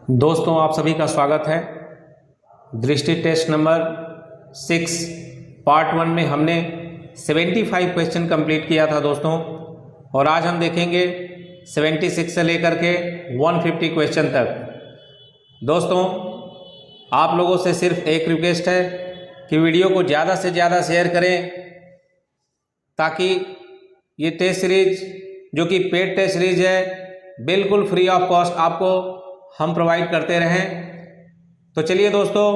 दोस्तों आप सभी का स्वागत है। दृष्टि टेस्ट नंबर 6 पार्ट 1 में हमने 75 क्वेश्चन कंप्लीट किया था दोस्तों, और आज हम देखेंगे 76 से लेकर के 150 क्वेश्चन तक। दोस्तों आप लोगों से सिर्फ एक रिक्वेस्ट है कि वीडियो को ज़्यादा से ज़्यादा शेयर करें, ताकि ये टेस्ट सीरीज जो कि पेड टेस्ट सीरीज है बिल्कुल फ्री ऑफ कॉस्ट आपको हम प्रोवाइड करते रहें। तो चलिए दोस्तों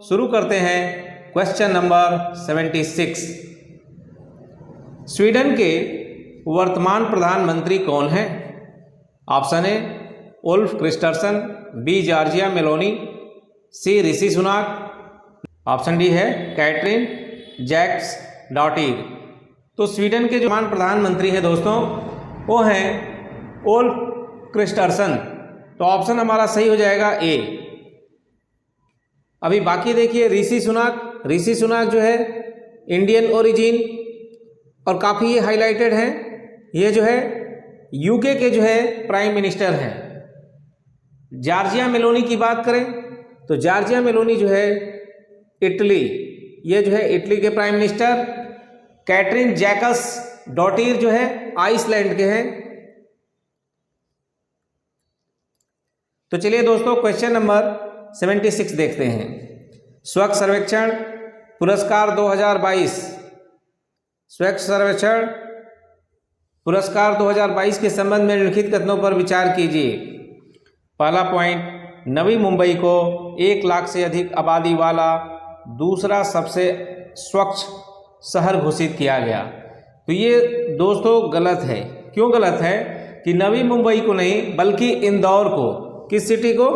शुरू करते हैं क्वेश्चन नंबर 76। स्वीडन के वर्तमान प्रधानमंत्री कौन हैं? Option A Ulf Kristersson, B Giorgia Meloni, C Rishi Sunak, option D है कैटरीन जैक्स-डॉटिर। तो स्वीडन के जो वर्तमान प्रधानमंत्री हैं दोस्तों वो हैं उल्फ क्रिस्टर्सन। तो ऑप्शन हमारा सही हो जाएगा ए। अभी बाकी देखिए ऋषि सुनाक जो है इंडियन ओरिजिन और काफ़ी ये हाईलाइटेड हैं। ये जो है यूके के जो है प्राइम मिनिस्टर हैं। जॉर्जिया मेलोनी की बात करें तो जॉर्जिया मेलोनी जो है इटली, ये जो है इटली के प्राइम मिनिस्टर। कैटरीन जैक्स-डॉटिर जो है आइसलैंड के हैं। तो चलिए दोस्तों क्वेश्चन नंबर 76 देखते हैं। स्वच्छ सर्वेक्षण पुरस्कार 2022, स्वच्छ सर्वेक्षण पुरस्कार 2022 के संबंध में निम्नलिखित कथनों पर विचार कीजिए। पहला पॉइंट, नवी मुंबई को 1 लाख से अधिक आबादी वाला दूसरा सबसे स्वच्छ शहर घोषित किया गया। तो ये दोस्तों गलत है। क्यों गलत है कि नवी मुंबई को नहीं बल्कि इंदौर को, किस सिटी को?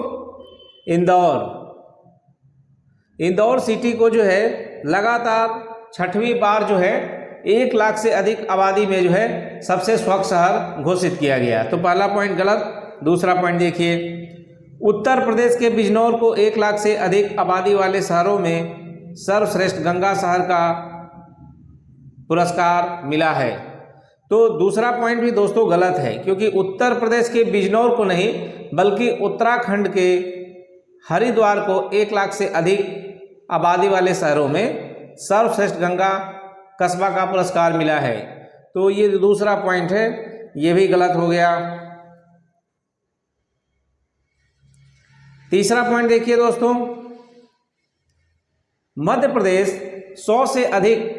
इंदौर सिटी को जो है लगातार 6वीं बार जो है 1 लाख से अधिक आबादी में जो है सबसे स्वच्छ शहर घोषित किया गया। तो पहला पॉइंट गलत। दूसरा पॉइंट देखिए, उत्तर प्रदेश के बिजनौर को 1 लाख से अधिक आबादी वाले शहरों में सर्वश्रेष्ठ गंगा शहर का पुरस्कार मिला है। तो दूसरा पॉइंट भी दोस्तों गलत है, क्योंकि उत्तर प्रदेश के बिजनौर को नहीं बल्कि उत्तराखंड के हरिद्वार को 1 लाख से अधिक आबादी वाले शहरों में सर्वश्रेष्ठ गंगा कस्बा का पुरस्कार मिला है। तो ये दूसरा पॉइंट है, ये भी गलत हो गया। तीसरा पॉइंट देखिए दोस्तों, मध्य प्रदेश 100 से अधिक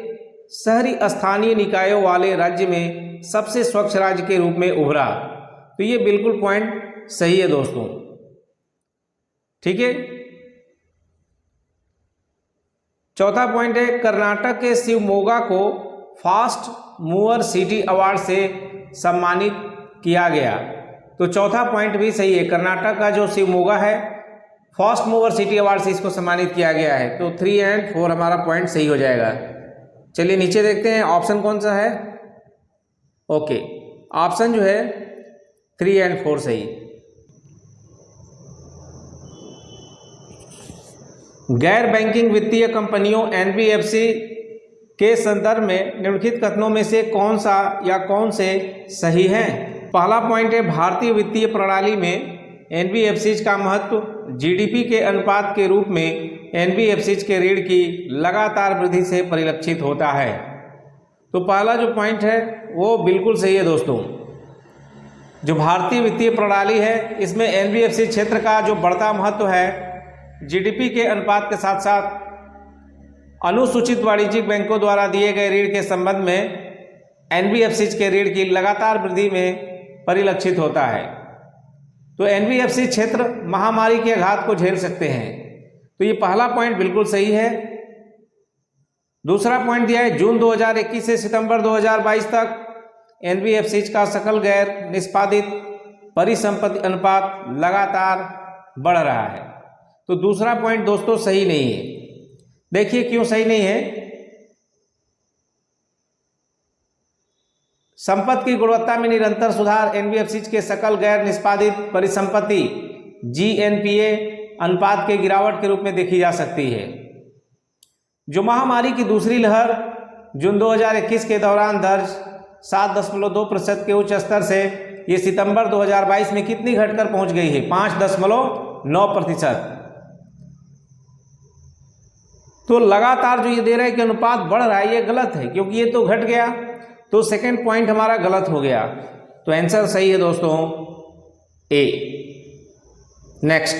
शहरी स्थानीय निकायों वाले राज्य में सबसे स्वच्छ राज्य के रूप में उभरा। तो ये बिल्कुल पॉइंट सही है दोस्तों, ठीक है। चौथा पॉइंट है, कर्नाटक के शिवमोगा को फास्ट मूवर सिटी अवार्ड से सम्मानित किया गया। तो चौथा पॉइंट भी सही है। कर्नाटक का जो शिवमोगा है फास्ट मूवर सिटी अवार्ड से इसको सम्मानित किया गया है। तो 3 और 4 हमारा पॉइंट सही हो जाएगा। चलिए नीचे देखते हैं ऑप्शन कौन सा है। ओके, ऑप्शन जो है 3 और 4 सही। गैर बैंकिंग वित्तीय कंपनियों एनबीएफसी के संदर्भ में निम्नलिखित कथनों में से कौन सा या कौन से सही हैं? पहला पॉइंट है, भारतीय वित्तीय प्रणाली में एनबीएफसीज का महत्व जीडीपी के अनुपात के रूप में एनबीएफसीज के ऋण की लगातार वृद्धि से परिलक्षित होता है। तो पहला जो पॉइंट है वो बिल्कुल सही है दोस्तों। जो भारतीय वित्तीय प्रणाली है इसमें एनबीएफसी क्षेत्र का जो बढ़ता महत्व है जीडीपी के अनुपात के साथ साथ अनुसूचित वाणिज्यिक बैंकों द्वारा दिए गए ऋण के संबंध में एनबीएफसीज के ऋण की लगातार वृद्धि में परिलक्षित होता है। तो एनबीएफसी क्षेत्र महामारी के आघात को झेल सकते हैं। तो ये पहला पॉइंट बिल्कुल सही है। दूसरा पॉइंट दिया है, जून 2021 से सितंबर 2022 तक एनबीएफसीज का सकल गैर निष्पादित परिसंपत्ति अनुपात लगातार बढ़ रहा है। तो दूसरा पॉइंट दोस्तों सही नहीं है। देखिए क्यों सही नहीं है। संपत्ति की गुणवत्ता में निरंतर सुधार एनबीएफसीज के सकल गैर निष्पादित परिसंपत्ति जीएनपीए अनुपात के गिरावट के रूप में देखी जा सकती है। जो महामारी की दूसरी लहर जून 2021 के दौरान दर्ज 7.2% के उच्च स्तर से ये सितंबर 2022 में कितनी घटकर पहुंच गई है? 5.2 9%। तो लगातार जो ये दे रहा है कि अनुपात बढ़ रहा है, ये गलत है क्योंकि ये तो घट गया, तो सेकंड पॉइंट हमारा गलत हो गया। तो आंसर सही है दोस्तों ए। नेक्स्ट,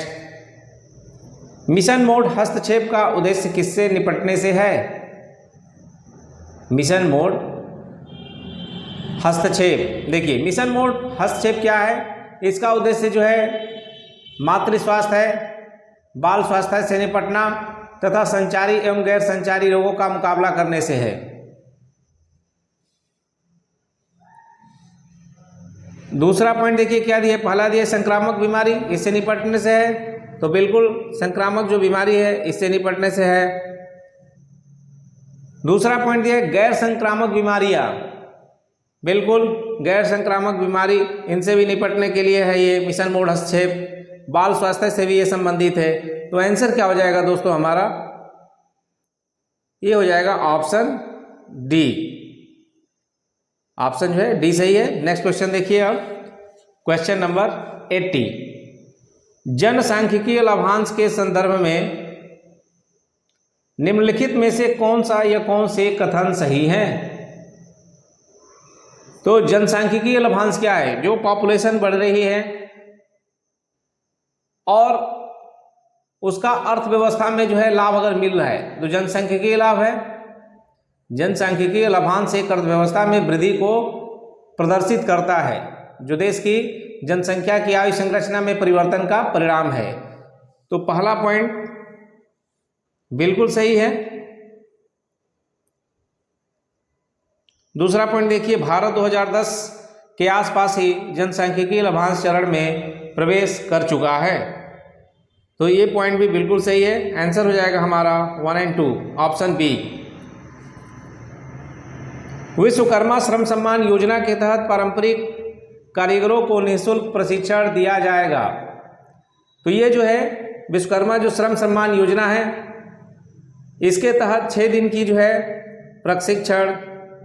मिशन मोड हस्तक्षेप का उद्देश्य किससे निपटने से है? मिशन मोड हस्तक्षेप, देखिए मिशन मोड हस्तक्षेप क्या है? इसका उद्देश्य जो है मातृ स्वास्थ्य है, बाल स्वास्थ्य से निपटना तथा संचारी एवं गैर संचारी रोगों का मुकाबला करने से है। दूसरा पॉइंट देखिए क्या दिया, पहला दिया संक्रामक बीमारी, इससे निपटने से है, तो बिल्कुल संक्रामक जो बीमारी है इससे निपटने से है। दूसरा पॉइंट दिया गैर संक्रामक बीमारियां, बिल्कुल गैर संक्रामक बीमारी, इनसे भी निपटने के लिए है ये मिशन मोड हस्तक्षेप। बाल स्वास्थ्य से भी ये संबंधित है। तो आंसर क्या हो जाएगा दोस्तों हमारा? ये हो जाएगा ऑप्शन डी। ऑप्शन जो है डी सही है। नेक्स्ट क्वेश्चन देखिए अब, क्वेश्चन नंबर 80, जनसांख्यिकीय लाभांश के संदर्भ में निम्नलिखित में से कौन सा या कौन से कथन सही हैं? तो जनसांख्यिकीय लाभांश क्या है? जो पॉपुलेशन बढ़ रही है और उसका अर्थव्यवस्था में जो है लाभ अगर मिल रहा है तो जनसांख्यिकीय लाभ है। जनसांख्यिकीय लाभांश एक अर्थव्यवस्था में वृद्धि को प्रदर्शित करता है जो देश की जनसंख्या की आयु संरचना में परिवर्तन का परिणाम है। तो पहला पॉइंट बिल्कुल सही है। दूसरा पॉइंट देखिए, भारत 2010 के आसपास ही जनसांख्यिकीय लाभांश चरण में प्रवेश कर चुका है। तो ये पॉइंट भी बिल्कुल सही है। आंसर हो जाएगा हमारा 1 और 2, ऑप्शन बी। विश्वकर्मा श्रम सम्मान योजना के तहत पारंपरिक कारीगरों को निःशुल्क प्रशिक्षण दिया जाएगा। तो ये जो है विश्वकर्मा जो श्रम सम्मान योजना है, इसके तहत 6 दिन की जो है प्रशिक्षण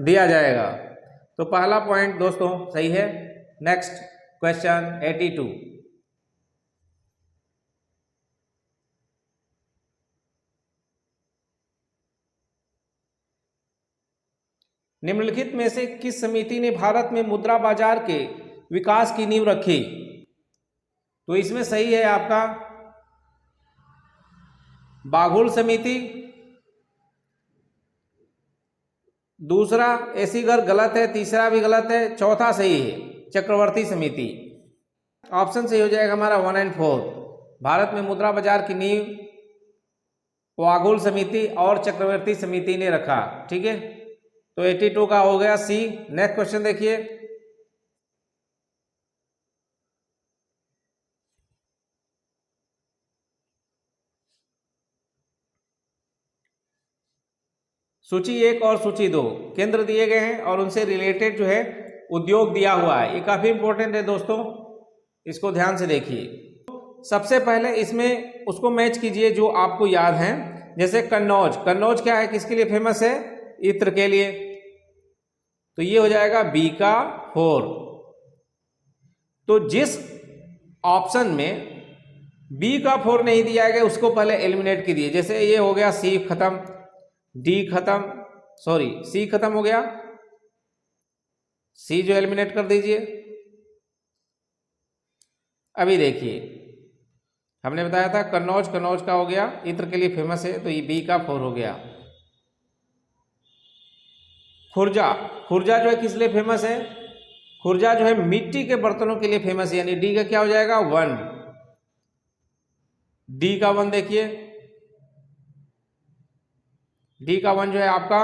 दिया जाएगा। तो पहला पॉइंट दोस्तों सही है। नेक्स्ट क्वेश्चन 82, निम्नलिखित में से किस समिति ने भारत में मुद्रा बाजार के विकास की नींव रखी? तो इसमें सही है आपका बाघुल समिति। दूसरा एसीगर गलत है, तीसरा भी गलत है, चौथा सही है चक्रवर्ती समिति। ऑप्शन सही हो जाएगा हमारा 1 और 4। भारत में मुद्रा बाजार की नींव बाघुल समिति और चक्रवर्ती समिति ने रखा। ठीक है, तो 82 का हो गया सी। नेक्स्ट क्वेश्चन देखिए, सूची 1 और सूची 2 केंद्र दिए गए हैं और उनसे रिलेटेड जो है उद्योग दिया हुआ है। ये काफी इंपॉर्टेंट है दोस्तों, इसको ध्यान से देखिए। सबसे पहले इसमें उसको मैच कीजिए जो आपको याद है। जैसे कन्नौज, कन्नौज क्या है, किसके लिए फेमस है? इत्र के लिए। तो ये हो जाएगा बी का 4। तो जिस ऑप्शन में बी का 4 नहीं दिया गया उसको पहले एलिमिनेट कीजिए। जैसे ये हो गया सी खत्म, डी खत्म, सॉरी सी खत्म हो गया, सी जो एलिमिनेट कर दीजिए। अभी देखिए हमने बताया था कन्नौज, कन्नौज का हो गया इत्र के लिए फेमस है, तो ये बी का 4 हो गया। खुर्जा, खुर्जा जो है किस लिए फेमस है? खुर्जा जो है मिट्टी के बर्तनों के लिए फेमस है, यानी डी का क्या हो जाएगा 1। डी का 1 देखिए, डी का 1 जो है आपका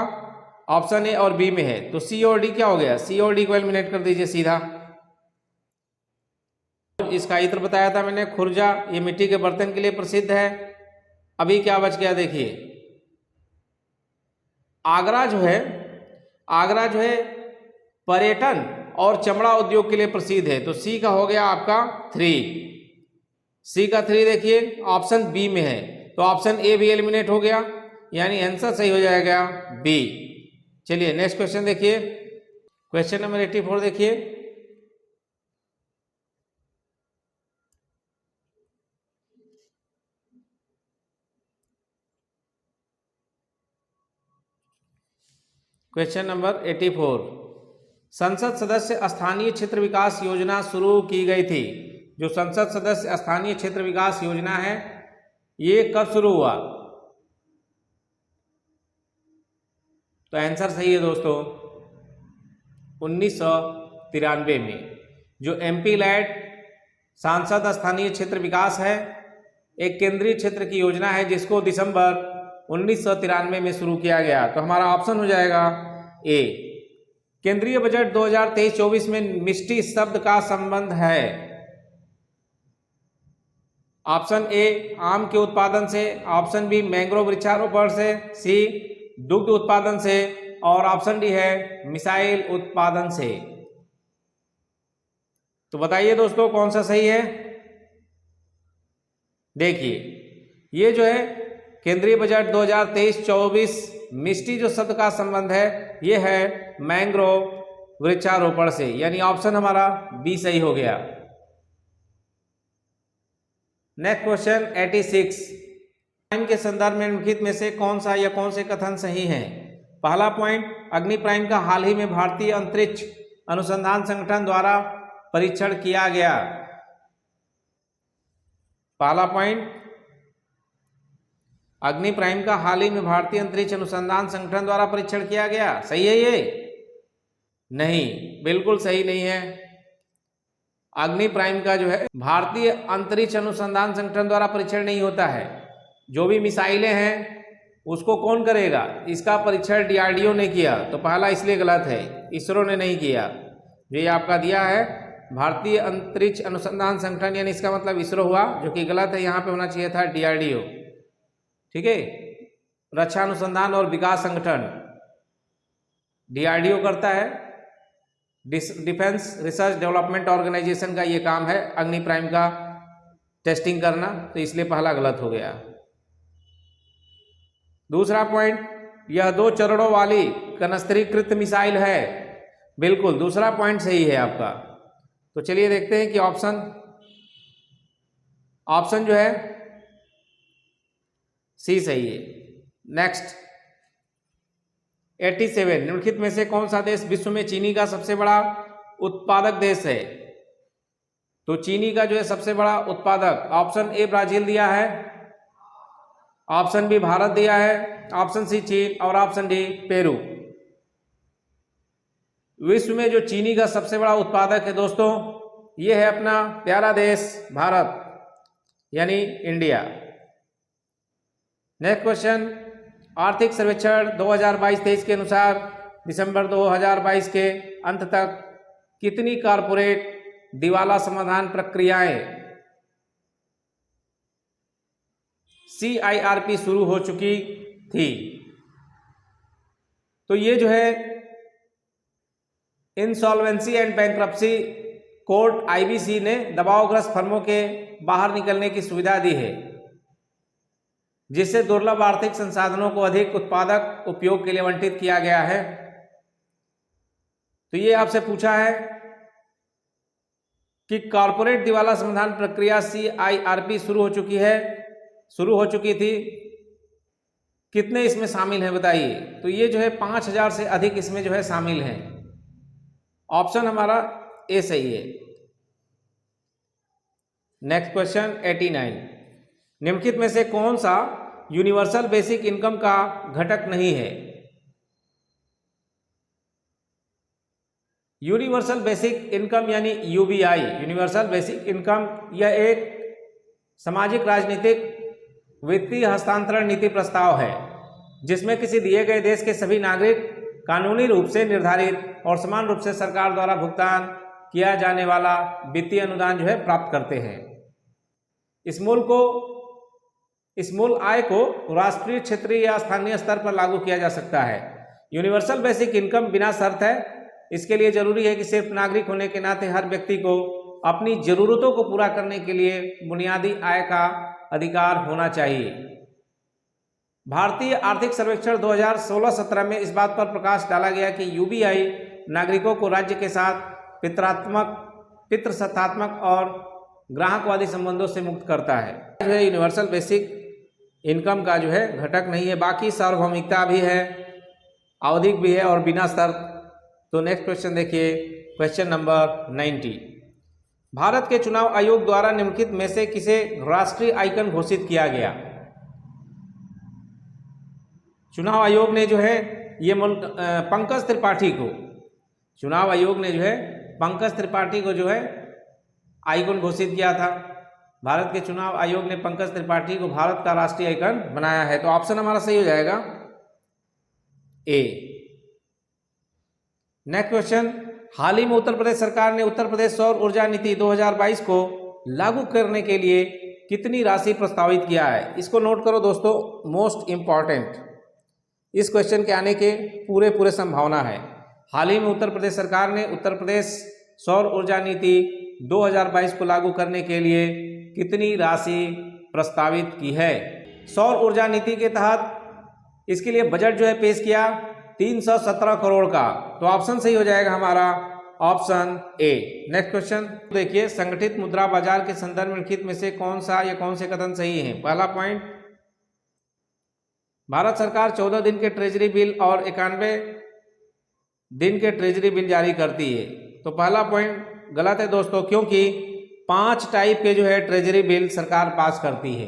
ऑप्शन ए और बी में है। तो सी और डी क्या हो गया? सी और डी को एलिमिनेट कर दीजिए सीधा। इसका इत्र बताया था मैंने, खुर्जा ये मिट्टी के बर्तन के लिए प्रसिद्ध है। अभी क्या बच गया देखिए, आगरा जो है, आगरा जो है पर्यटन और चमड़ा उद्योग के लिए प्रसिद्ध है। तो सी का हो गया आपका 3, सी का 3 देखिए ऑप्शन बी में है। तो ऑप्शन ए भी एलिमिनेट हो गया, यानी आंसर सही हो जाएगा बी। चलिए नेक्स्ट क्वेश्चन देखिए, क्वेश्चन नंबर 84 देखिए। क्वेश्चन नंबर 84, संसद सदस्य स्थानीय क्षेत्र विकास योजना शुरू की गई थी। जो संसद सदस्य स्थानीय क्षेत्र विकास योजना है ये कब शुरू हुआ? तो आंसर सही है दोस्तों 1993 में। जो एमपी लैड सांसद स्थानीय क्षेत्र विकास है एक केंद्रीय क्षेत्र की योजना है जिसको दिसंबर 1993 में शुरू किया गया। तो हमारा ऑप्शन हो जाएगा ए। केंद्रीय बजट 2023-24 में मिष्टी शब्द का संबंध है। ऑप्शन ए आम के उत्पादन से, ऑप्शन बी मैंग्रोव वृक्षारोपण से, सी दुग्ध उत्पादन से और ऑप्शन डी है मिसाइल उत्पादन से। तो बताइए दोस्तों कौन सा सही है? देखिए ये जो है केंद्रीय बजट 2023-24 मिष्टी जो शब्द का संबंध है ये है मैंग्रोव वृक्षारोपण से, यानी ऑप्शन हमारा बी सही हो गया। नेक्स्ट क्वेश्चन 86, प्राइम के संदर्भ में निम्नलिखित में से कौन सा या कौन से कथन सही हैं? पहला पॉइंट, अग्नि प्राइम का हाल ही में भारतीय अंतरिक्ष अनुसंधान संगठन द्वारा परीक्षण किया गया। पहला पॉइंट, अग्नि प्राइम का हाल ही में भारतीय अंतरिक्ष अनुसंधान संगठन द्वारा परीक्षण किया गया, सही है ये? नहीं, बिल्कुल सही नहीं है। अग्नि प्राइम का जो है भारतीय अंतरिक्ष अनुसंधान संगठन द्वारा परीक्षण नहीं होता है। जो भी मिसाइलें हैं उसको कौन करेगा? इसका परीक्षण डीआरडीओ ने किया, तो पहला इसलिए गलत है, इसरो ने नहीं किया। जो ये आपका दिया है भारतीय अंतरिक्ष अनुसंधान संगठन, यानी इसका मतलब इसरो हुआ, जो कि गलत है। यहाँ पे होना चाहिए था डीआरडीओ। ठीक है, रक्षा अनुसंधान और विकास संगठन डीआरडीओ करता है, डिफेंस रिसर्च डेवलपमेंट ऑर्गेनाइजेशन का ये काम है अग्नि प्राइम का टेस्टिंग करना, तो इसलिए पहला गलत हो गया। दूसरा पॉइंट, यह 2 चरणों वाली कनस्त्रीकृत मिसाइल है, बिल्कुल दूसरा पॉइंट सही है आपका। तो चलिए देखते हैं कि ऑप्शन जो है सी सही है। नेक्स्ट 87, निम्नलिखित में से कौन सा देश विश्व में चीनी का सबसे बड़ा उत्पादक देश है? तो चीनी का जो है सबसे बड़ा उत्पादक, ऑप्शन ए ब्राजील दिया है, ऑप्शन बी भारत दिया है, ऑप्शन सी चीन और ऑप्शन डी पेरू। विश्व में जो चीनी का सबसे बड़ा उत्पादक है दोस्तों ये है अपना प्यारा देश भारत, यानी इंडिया। नेक्स्ट क्वेश्चन, आर्थिक सर्वेक्षण 2022-23 के अनुसार दिसंबर 2022 के अंत तक कितनी कॉरपोरेट दिवाला समाधान प्रक्रियाएं CIRP शुरू हो चुकी थी? तो ये जो है insolvency and bankruptcy court IBC ने दबावग्रस्त फर्मों के बाहर निकलने की सुविधा दी है, जिससे दुर्लभ आर्थिक संसाधनों को अधिक उत्पादक उपयोग के लिए आवंटित किया गया है। तो ये आपसे पूछा है कि कॉरपोरेट दिवाला समाधान प्रक्रिया CIRP शुरू हो चुकी थी, कितने इसमें शामिल हैं बताइए? तो ये जो है 5000 से अधिक इसमें जो है शामिल हैं। ऑप्शन हमारा ए सही है। नेक्स्ट क्वेश्चन 89, निम्नलिखित में से कौन सा यूनिवर्सल बेसिक इनकम का घटक नहीं है? यूनिवर्सल बेसिक इनकम यानी UBI, यूनिवर्सल बेसिक इनकम, यह एक सामाजिक राजनीतिक वित्तीय हस्तांतरण नीति प्रस्ताव है जिसमें किसी दिए गए देश के सभी नागरिक कानूनी रूप से निर्धारित और समान रूप से सरकार द्वारा भुगतान किया जाने वाला वित्तीय अनुदान जो है प्राप्त करते हैं। इस मूल आय को राष्ट्रीय, क्षेत्रीय या स्थानीय स्तर पर लागू किया जा सकता है। यूनिवर्सल बेसिक इनकम बिना शर्त है। इसके लिए जरूरी है कि सिर्फ नागरिक होने के नाते हर व्यक्ति को अपनी जरूरतों को पूरा करने के लिए बुनियादी आय का अधिकार होना चाहिए। भारतीय आर्थिक सर्वेक्षण 2016-17 में इस बात पर प्रकाश डाला गया कि UBI नागरिकों को राज्य के साथ पितृसत्तात्मक और ग्राहकवादी संबंधों से मुक्त करता है। जो है यूनिवर्सल बेसिक इनकम का जो है घटक नहीं है। बाकी सार्वभौमिकता भी है, आवधिक भी है और बिना शर्त। तो नेक्स्ट क्वेश्चन देखिए, क्वेश्चन नंबर 90। भारत के चुनाव आयोग द्वारा निम्नलिखित में से किसे राष्ट्रीय आइकन घोषित किया गया? चुनाव आयोग ने जो है ये पंकज त्रिपाठी को, चुनाव आयोग ने जो है पंकज त्रिपाठी को जो है आइकन घोषित किया था। भारत के चुनाव आयोग ने पंकज त्रिपाठी को भारत का राष्ट्रीय आइकन बनाया है। तो ऑप्शन हमारा सही हो जाएगा ए। नेक्स्ट क्वेश्चन, हाल ही में उत्तर प्रदेश सरकार ने उत्तर प्रदेश सौर ऊर्जा नीति 2022 को लागू करने के लिए कितनी राशि प्रस्तावित किया है? इसको नोट करो दोस्तों, मोस्ट इंपॉर्टेंट, इस क्वेश्चन के आने के पूरे संभावना है। हाल ही में उत्तर प्रदेश सरकार ने उत्तर प्रदेश सौर ऊर्जा नीति 2022 को लागू करने के लिए कितनी राशि प्रस्तावित की है? सौर ऊर्जा नीति के तहत इसके लिए बजट जो है पेश किया 317 करोड़ का। तो ऑप्शन सही हो जाएगा हमारा ऑप्शन ए। नेक्स्ट क्वेश्चन देखिए, संगठित मुद्रा बाजार के संदर्भ में निम्नलिखित में से कौन सा या कौन से कथन सही है? पहला पॉइंट, भारत सरकार 14 दिन के ट्रेजरी बिल और 91 दिन के ट्रेजरी बिल जारी करती है। तो पहला पॉइंट गलत है दोस्तों, क्योंकि 5 टाइप के जो है ट्रेजरी बिल सरकार पास करती है।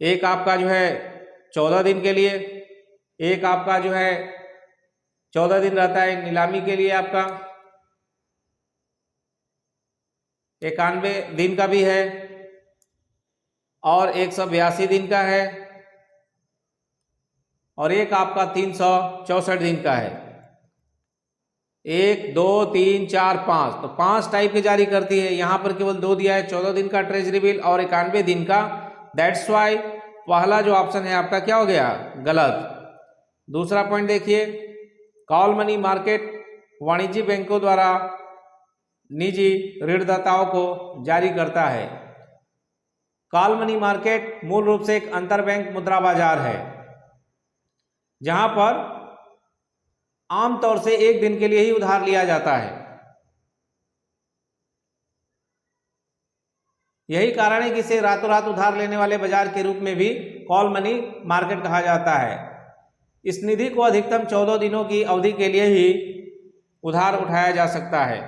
एक आपका जो है 14 दिन के लिए, एक आपका जो है 14 दिन रहता है नीलामी के लिए, आपका 91 दिन का भी है और 182 दिन का है और एक आपका 364 दिन का है। 1 2 3 4 5, तो 5 टाइप के जारी करती है। यहाँ पर केवल 2 दिया है, 14 दिन का ट्रेजरी बिल और 91 दिन का। दैट्स वाई पहला जो ऑप्शन है आपका क्या हो गया? गलत। दूसरा पॉइंट देखिए, कॉल मनी मार्केट वाणिज्यिक बैंकों द्वारा निजी ऋणदाताओं को जारी करता है। कॉल मनी मार्केट मूल रूप से एक अंतरबैंक मुद्रा बाजार है, जहां पर आमतौर से 1 दिन के लिए ही उधार लिया जाता है। यही कारण है कि इसे रातों रात उधार लेने वाले बाजार के रूप में भी कॉल मनी मार्केट कहा जाता है। इस निधि को अधिकतम 14 दिनों की अवधि के लिए ही उधार उठाया जा सकता है।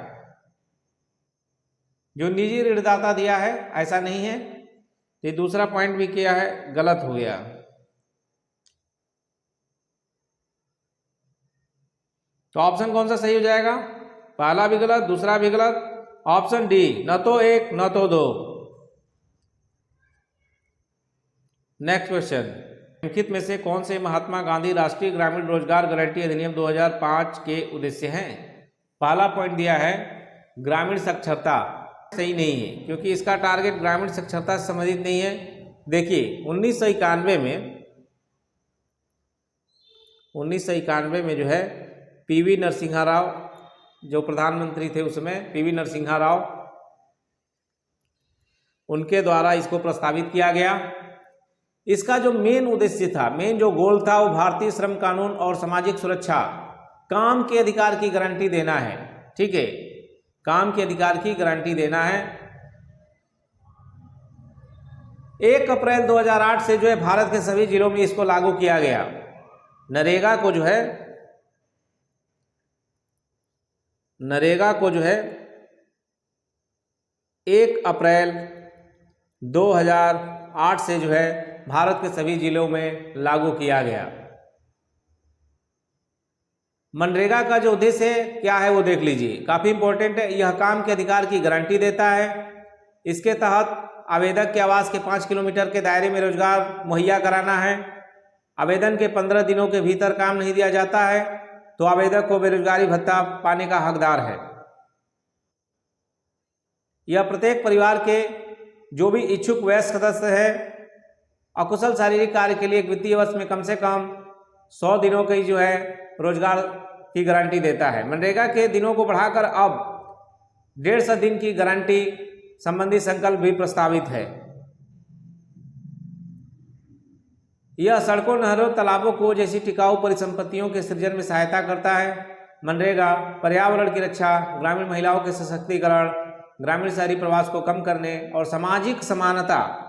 जो निजी ऋणदाता दिया है ऐसा नहीं है। ये दूसरा पॉइंट भी किया है, गलत हो गया। तो ऑप्शन कौन सा सही हो जाएगा? पहला भी गलत, दूसरा भी गलत। ऑप्शन डी, न तो 1 न तो 2। नेक्स्ट क्वेश्चन, निम्नलिखित में से कौन से महात्मा गांधी राष्ट्रीय ग्रामीण रोजगार गारंटी अधिनियम 2005 के उद्देश्य हैं? पहला पॉइंट दिया है ग्रामीण साक्षरता, सही नहीं है क्योंकि इसका टारगेट ग्रामीण साक्षरता से संबंधित नहीं है। देखिए 1991 में जो है पीवी नरसिम्हा राव जो प्रधानमंत्री थे उसमें, पीवी नरसिम्हा राव, उनके द्वारा इसको प्रस्तावित किया गया। इसका जो मेन उद्देश्य था, मेन जो गोल था, वो भारतीय श्रम कानून और सामाजिक सुरक्षा, काम के अधिकार की गारंटी देना है। ठीक है, काम के अधिकार की गारंटी देना है। 1 अप्रैल 2008 से जो है भारत के सभी जिलों में इसको लागू किया गया। नरेगा को जो है 1 अप्रैल 2008 से जो है भारत के सभी जिलों में लागू किया गया। मनरेगा का जो उद्देश्य है क्या है वो देख लीजिए, काफ़ी इंपॉर्टेंट है। यह काम के अधिकार की गारंटी देता है। इसके तहत आवेदक के आवास के 5 किलोमीटर के दायरे में रोजगार मुहैया कराना है। आवेदन के 15 दिनों के भीतर काम नहीं दिया जाता है तो आवेदक को बेरोजगारी भत्ता पाने का हकदार है। यह प्रत्येक परिवार के जो भी इच्छुक वयस्क सदस्य है अकुशल शारीरिक कार्य के लिए एक वित्तीय वर्ष में कम से कम 100 दिनों की जो है रोजगार की गारंटी देता है। मनरेगा के दिनों को बढ़ाकर अब 150 दिन की गारंटी संबंधी संकल्प भी प्रस्तावित है। यह सड़कों, नहरों, तालाबों को जैसी टिकाऊ परिसंपत्तियों के सृजन में सहायता करता है। मनरेगा पर्यावरण की रक्षा, ग्रामीण महिलाओं के सशक्तिकरण, ग्रामीण शहरी प्रवास को कम करने और सामाजिक समानता,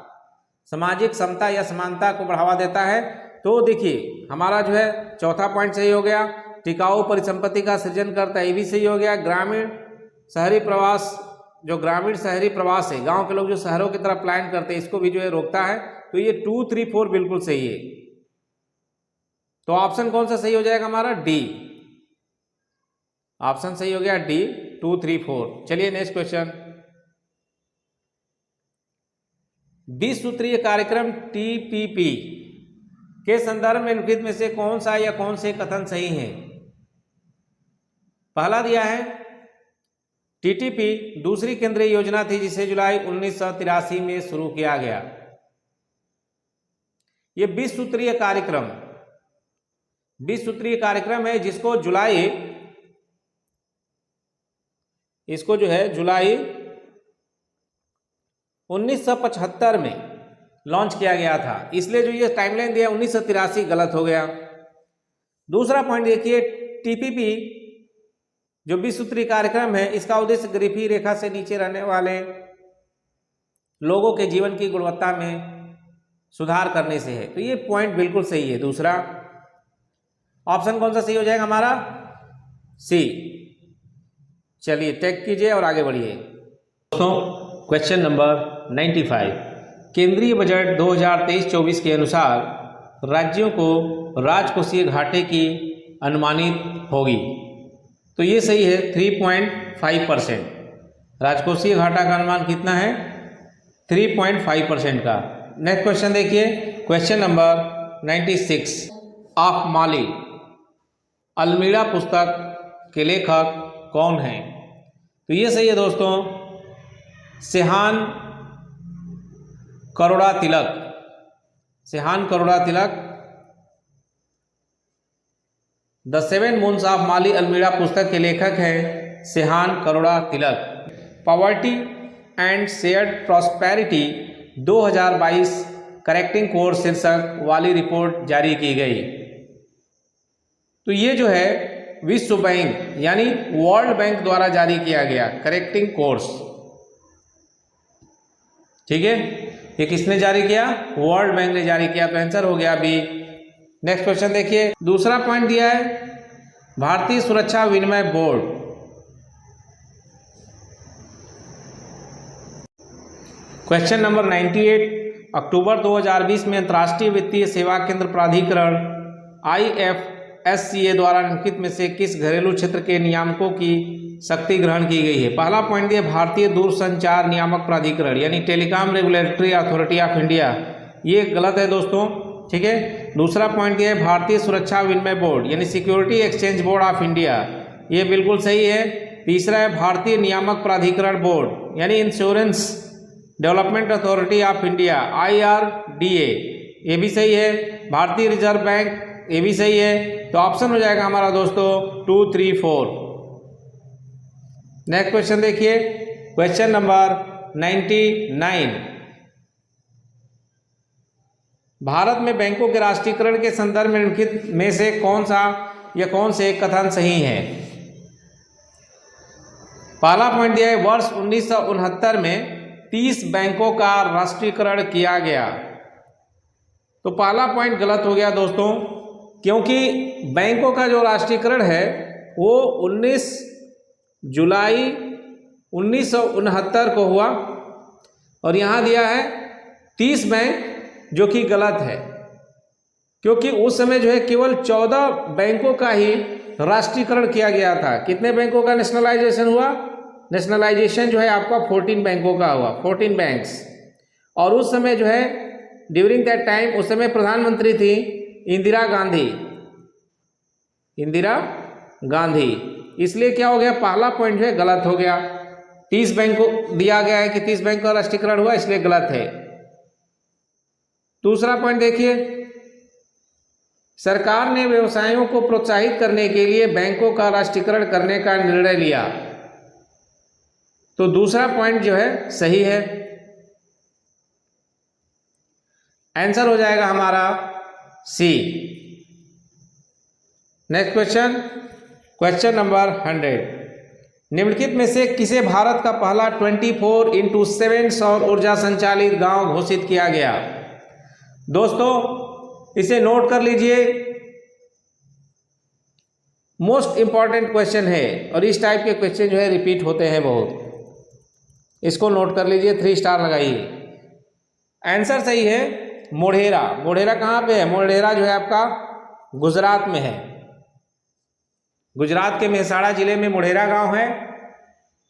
सामाजिक समता या समानता को बढ़ावा देता है। तो देखिए हमारा जो है चौथा पॉइंट सही हो गया। टिकाऊ परिसंपत्ति का सृजन करता है, ये भी सही हो गया। ग्रामीण शहरी प्रवास, जो ग्रामीण शहरी प्रवास है, गांव के लोग जो शहरों की तरफ प्लान करते हैं, इसको भी जो है रोकता है। तो ये 2, 3, 4 बिल्कुल सही है। तो ऑप्शन कौन सा सही हो जाएगा हमारा? डी। ऑप्शन सही हो गया डी, 2, 3, 4। चलिए नेक्स्ट क्वेश्चन। 20 सूत्रीय कार्यक्रम टीपीपी के संदर्भ में निम्नलिखित में से कौन सा या कौन से कथन सही है? पहला दिया है टीटीपी दूसरी केंद्रीय योजना थी जिसे जुलाई 1983 में शुरू किया गया। ये 20 सूत्रीय कार्यक्रम है जिसको जुलाई 1975 में लॉन्च किया गया था। इसलिए जो ये टाइमलाइन दिया 1983 गलत हो गया। दूसरा पॉइंट देखिए, टीपीपी जो 20 सूत्रीय कार्यक्रम है, इसका उद्देश्य गरीबी रेखा से नीचे रहने वाले लोगों के जीवन की गुणवत्ता में सुधार करने से है। तो ये पॉइंट बिल्कुल सही है। दूसरा ऑप्शन कौन सा सही हो जाएगा हमारा? सी। चलिए टेक कीजिए और आगे बढ़िए। दोस्तों क्वेश्चन नंबर 95, केंद्रीय बजट 2023-24 के अनुसार राज्यों को राजकोषीय घाटे की अनुमानित होगी। तो ये सही है, 3.5%। राजकोषीय घाटा का अनुमान कितना है? 3.5% का। नेक्स्ट क्वेश्चन देखिए, question number 96, of Maali Almeida पुस्तक के लेखक कौन हैं? तो ये सही है दोस्तों, Shehan Karunatilaka. The 7 moons of Maali Almeida पुस्तक के लेखक हैं Shehan Karunatilaka. Poverty and shared prosperity 2022 correcting course शीर्षक वाली रिपोर्ट जारी की गई। तो ये जो है विश्व बैंक यानी वर्ल्ड बैंक द्वारा जारी किया गया करेक्टिंग कोर्स। ठीक है, ये किसने जारी किया? वर्ल्ड बैंक ने जारी किया। तो आंसर हो गया बी। नेक्स्ट क्वेश्चन देखिए, दूसरा पॉइंट दिया है भारतीय सुरक्षा विनिमय बोर्ड। क्वेश्चन नंबर 98, अक्टूबर 2020 में अंतर्राष्ट्रीय वित्तीय सेवा केंद्र प्राधिकरण IFSCA द्वारा निम्नलिखित में से किस घरेलू क्षेत्र के नियामकों की शक्ति ग्रहण की गई है? पहला पॉइंट दिया भारतीय दूरसंचार नियामक प्राधिकरण यानी telecom regulatory authority of India. ये गलत है दोस्तों। ठीक है, दूसरा पॉइंट दिया है भारतीय सुरक्षा विनिमय बोर्ड यानी security exchange board of India. ये बिल्कुल सही है। तीसरा है भारतीय नियामक प्राधिकरण बोर्ड यानी insurance development authority of India IRDA। ये भी सही है। भारतीय रिजर्व बैंक, ये भी सही है। तो ऑप्शन हो जाएगा हमारा दोस्तों 2, 3, 4। नेक्स्ट क्वेश्चन देखिए, क्वेश्चन नंबर 99, भारत में बैंकों के राष्ट्रीयकरण के संदर्भ में निम्नलिखित में से कौन सा या कौन से कथन सही है? पहला पॉइंट दिया है वर्ष 1969 में 30 बैंकों का राष्ट्रीयकरण किया गया। तो पहला पॉइंट गलत हो गया दोस्तों, क्योंकि बैंकों का जो राष्ट्रीयकरण है वो 19 जुलाई 1969 को हुआ और यहाँ दिया है 30 बैंक, जो कि गलत है, क्योंकि उस समय जो है केवल 14 बैंकों का ही राष्ट्रीयकरण किया गया था। कितने बैंकों का नेशनलाइजेशन हुआ? नेशनलाइजेशन जो है आपका 14 बैंकों का हुआ, 14 बैंक्स। और उस समय जो है ड्यूरिंग दैट टाइम, उस समय प्रधानमंत्री थी इंदिरा गांधी। इसलिए क्या हो गया, पहला पॉइंट जो है गलत हो गया। 30 बैंक को दिया गया है कि 30 बैंक का राष्ट्रीयकरण हुआ, इसलिए गलत है। दूसरा पॉइंट देखिए, सरकार ने व्यवसायों को प्रोत्साहित करने के लिए बैंकों का राष्ट्रीयकरण करने का निर्णय लिया। तो दूसरा पॉइंट जो है सही है। आंसर हो जाएगा हमारा सी। नेक्स्ट क्वेश्चन, क्वेश्चन नंबर 100, निम्नलिखित में से किसे भारत का पहला 24/7 सौर ऊर्जा संचालित गांव घोषित किया गया? दोस्तों इसे नोट कर लीजिए, मोस्ट इंपॉर्टेंट क्वेश्चन है और इस टाइप के क्वेश्चन जो है रिपीट होते हैं बहुत। इसको नोट कर लीजिए, 3 स्टार लगाइए। आंसर सही है मोढेरा। मोढेरा कहाँ पे है? मोढेरा जो है आपका गुजरात में है। गुजरात के मेहसाणा जिले में मोढेरा गांव है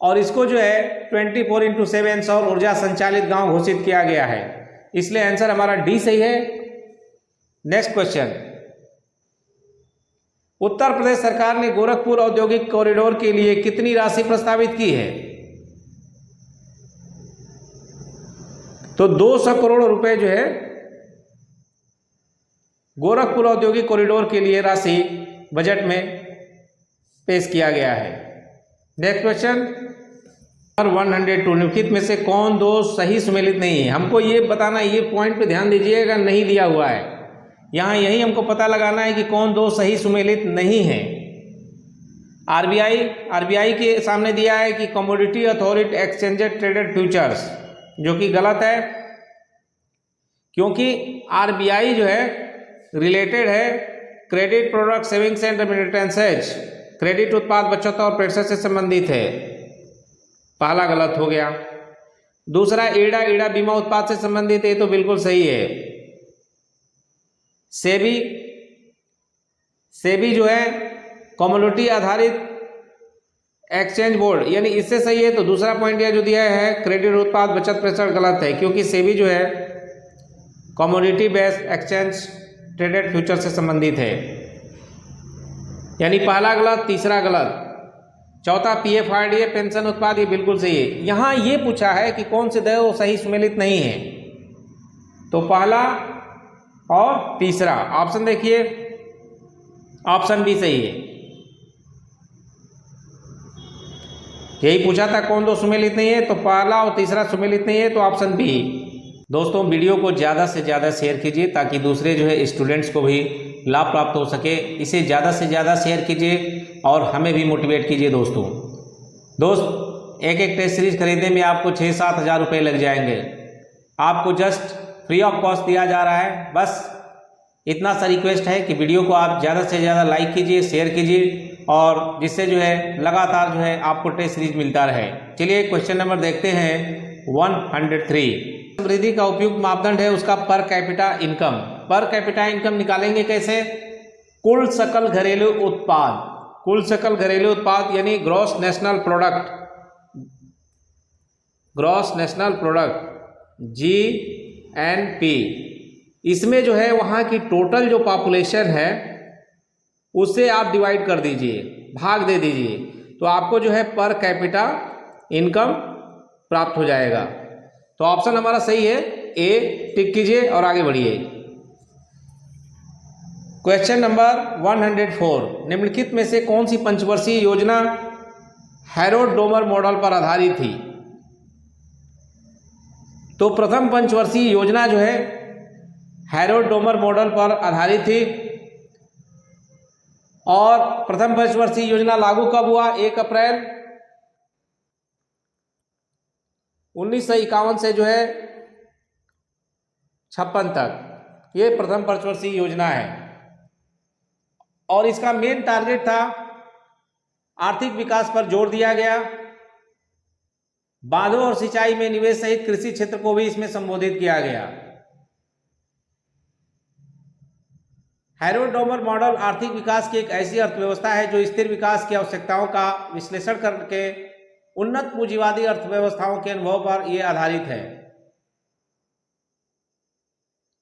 और इसको जो है 24/7 सौर ऊर्जा संचालित गांव घोषित किया गया है, इसलिए आंसर हमारा डी सही है। नेक्स्ट क्वेश्चन, उत्तर प्रदेश सरकार ने गोरखपुर औद्योगिक कॉरिडोर के लिए कितनी राशि प्रस्तावित की है? तो 200 करोड़ रुपए जो है गोरखपुर औद्योगिक कॉरिडोर के लिए राशि बजट में पेश किया गया है। नेक्स्ट क्वेश्चन नंबर 102, निम्नलिखित में से कौन दो सही सुमेलित नहीं है? हमको ये बताना, ये पॉइंट पे ध्यान दीजिएगा, नहीं दिया हुआ है यहाँ, यही हमको पता लगाना है कि कौन दो सही सुमेलित नहीं है। आरबीआई के सामने दिया है कि कमोडिटी अथॉरिटी एक्सचेंजेड ट्रेडेड फ्यूचर्स, जो कि गलत है, क्योंकि आरबीआई जो है रिलेटेड है credit product savings and remittances, credit उत्पाद बचत और प्रेषण से संबंधित है। पहला गलत हो गया। दूसरा ईड़ा बीमा उत्पाद से संबंधित है, तो बिल्कुल सही है। सेबी जो है कमोडिटी आधारित एक्सचेंज बोर्ड, यानी इससे सही है। तो दूसरा पॉइंट यह जो दिया है क्रेडिट उत्पाद बचत प्रेषण, गलत है, क्योंकि सेबी जो है commodity based exchange traded future से संबंधित है, यानी पहला गलत, तीसरा गलत। चौथा पीएफआरडीए पेंशन उत्पाद, ये बिल्कुल सही है। यहाँ ये पूछा है कि कौन से दो सही सुमेलित नहीं है, तो पहला और तीसरा। ऑप्शन देखिए, ऑप्शन बी सही है। यही पूछा था कौन दो सुमेलित नहीं है, तो पहला और तीसरा सुमेलित नहीं है, तो ऑप्शन बी। दोस्तों वीडियो को ज़्यादा से ज़्यादा शेयर कीजिए ताकि दूसरे जो है स्टूडेंट्स को भी लाभ प्राप्त हो सके। इसे ज़्यादा से ज़्यादा शेयर कीजिए और हमें भी मोटिवेट कीजिए। दोस्त एक टेस्ट सीरीज खरीदने में आपको 6-7 हज़ार रुपये लग जाएंगे, आपको जस्ट फ्री ऑफ कॉस्ट दिया जा रहा है। बस इतना सा रिक्वेस्ट है कि वीडियो को आप ज़्यादा से ज़्यादा लाइक कीजिए, शेयर कीजिए, और जिससे जो है लगातार जो है आपको टेस्ट सीरीज मिलता रहे। चलिए क्वेश्चन नंबर देखते हैं 103। समृद्धि का उपयुक्त मापदंड है उसका per capita income. Per capita income निकालेंगे कैसे? कुल सकल घरेलू उत्पाद, कुल सकल घरेलू उत्पाद यानी gross national product, gross national product GNP। इसमें जो है वहाँ की टोटल जो पॉपुलेशन है उससे आप डिवाइड कर दीजिए, भाग दे दीजिए, तो आपको जो है पर कैपिटा इनकम प्राप्त हो जाएगा। तो ऑप्शन हमारा सही है, ए टिक कीजिए और आगे बढ़िए। क्वेश्चन नंबर 104, निम्नलिखित में से कौन सी पंचवर्षीय योजना हैरोल्ड डोमर मॉडल पर आधारित थी? तो प्रथम पंचवर्षीय योजना जो है हैरोल्ड डोमर मॉडल पर आधारित थी, और प्रथम पंचवर्षीय योजना लागू कब हुआ? 1 अप्रैल 1951 से जो है 56 तक, ये प्रथम पंचवर्षीय योजना है। और इसका मेन टारगेट था आर्थिक विकास पर जोर दिया गया, बांधों और सिंचाई में निवेश सहित कृषि क्षेत्र को भी इसमें संबोधित किया गया। हैरोल्ड डोमर मॉडल आर्थिक विकास की एक ऐसी अर्थव्यवस्था है जो स्थिर विकास की आवश्यकताओं का विश्लेषण करके उन्नत पूंजीवादी अर्थव्यवस्थाओं के अनुभव पर यह आधारित है।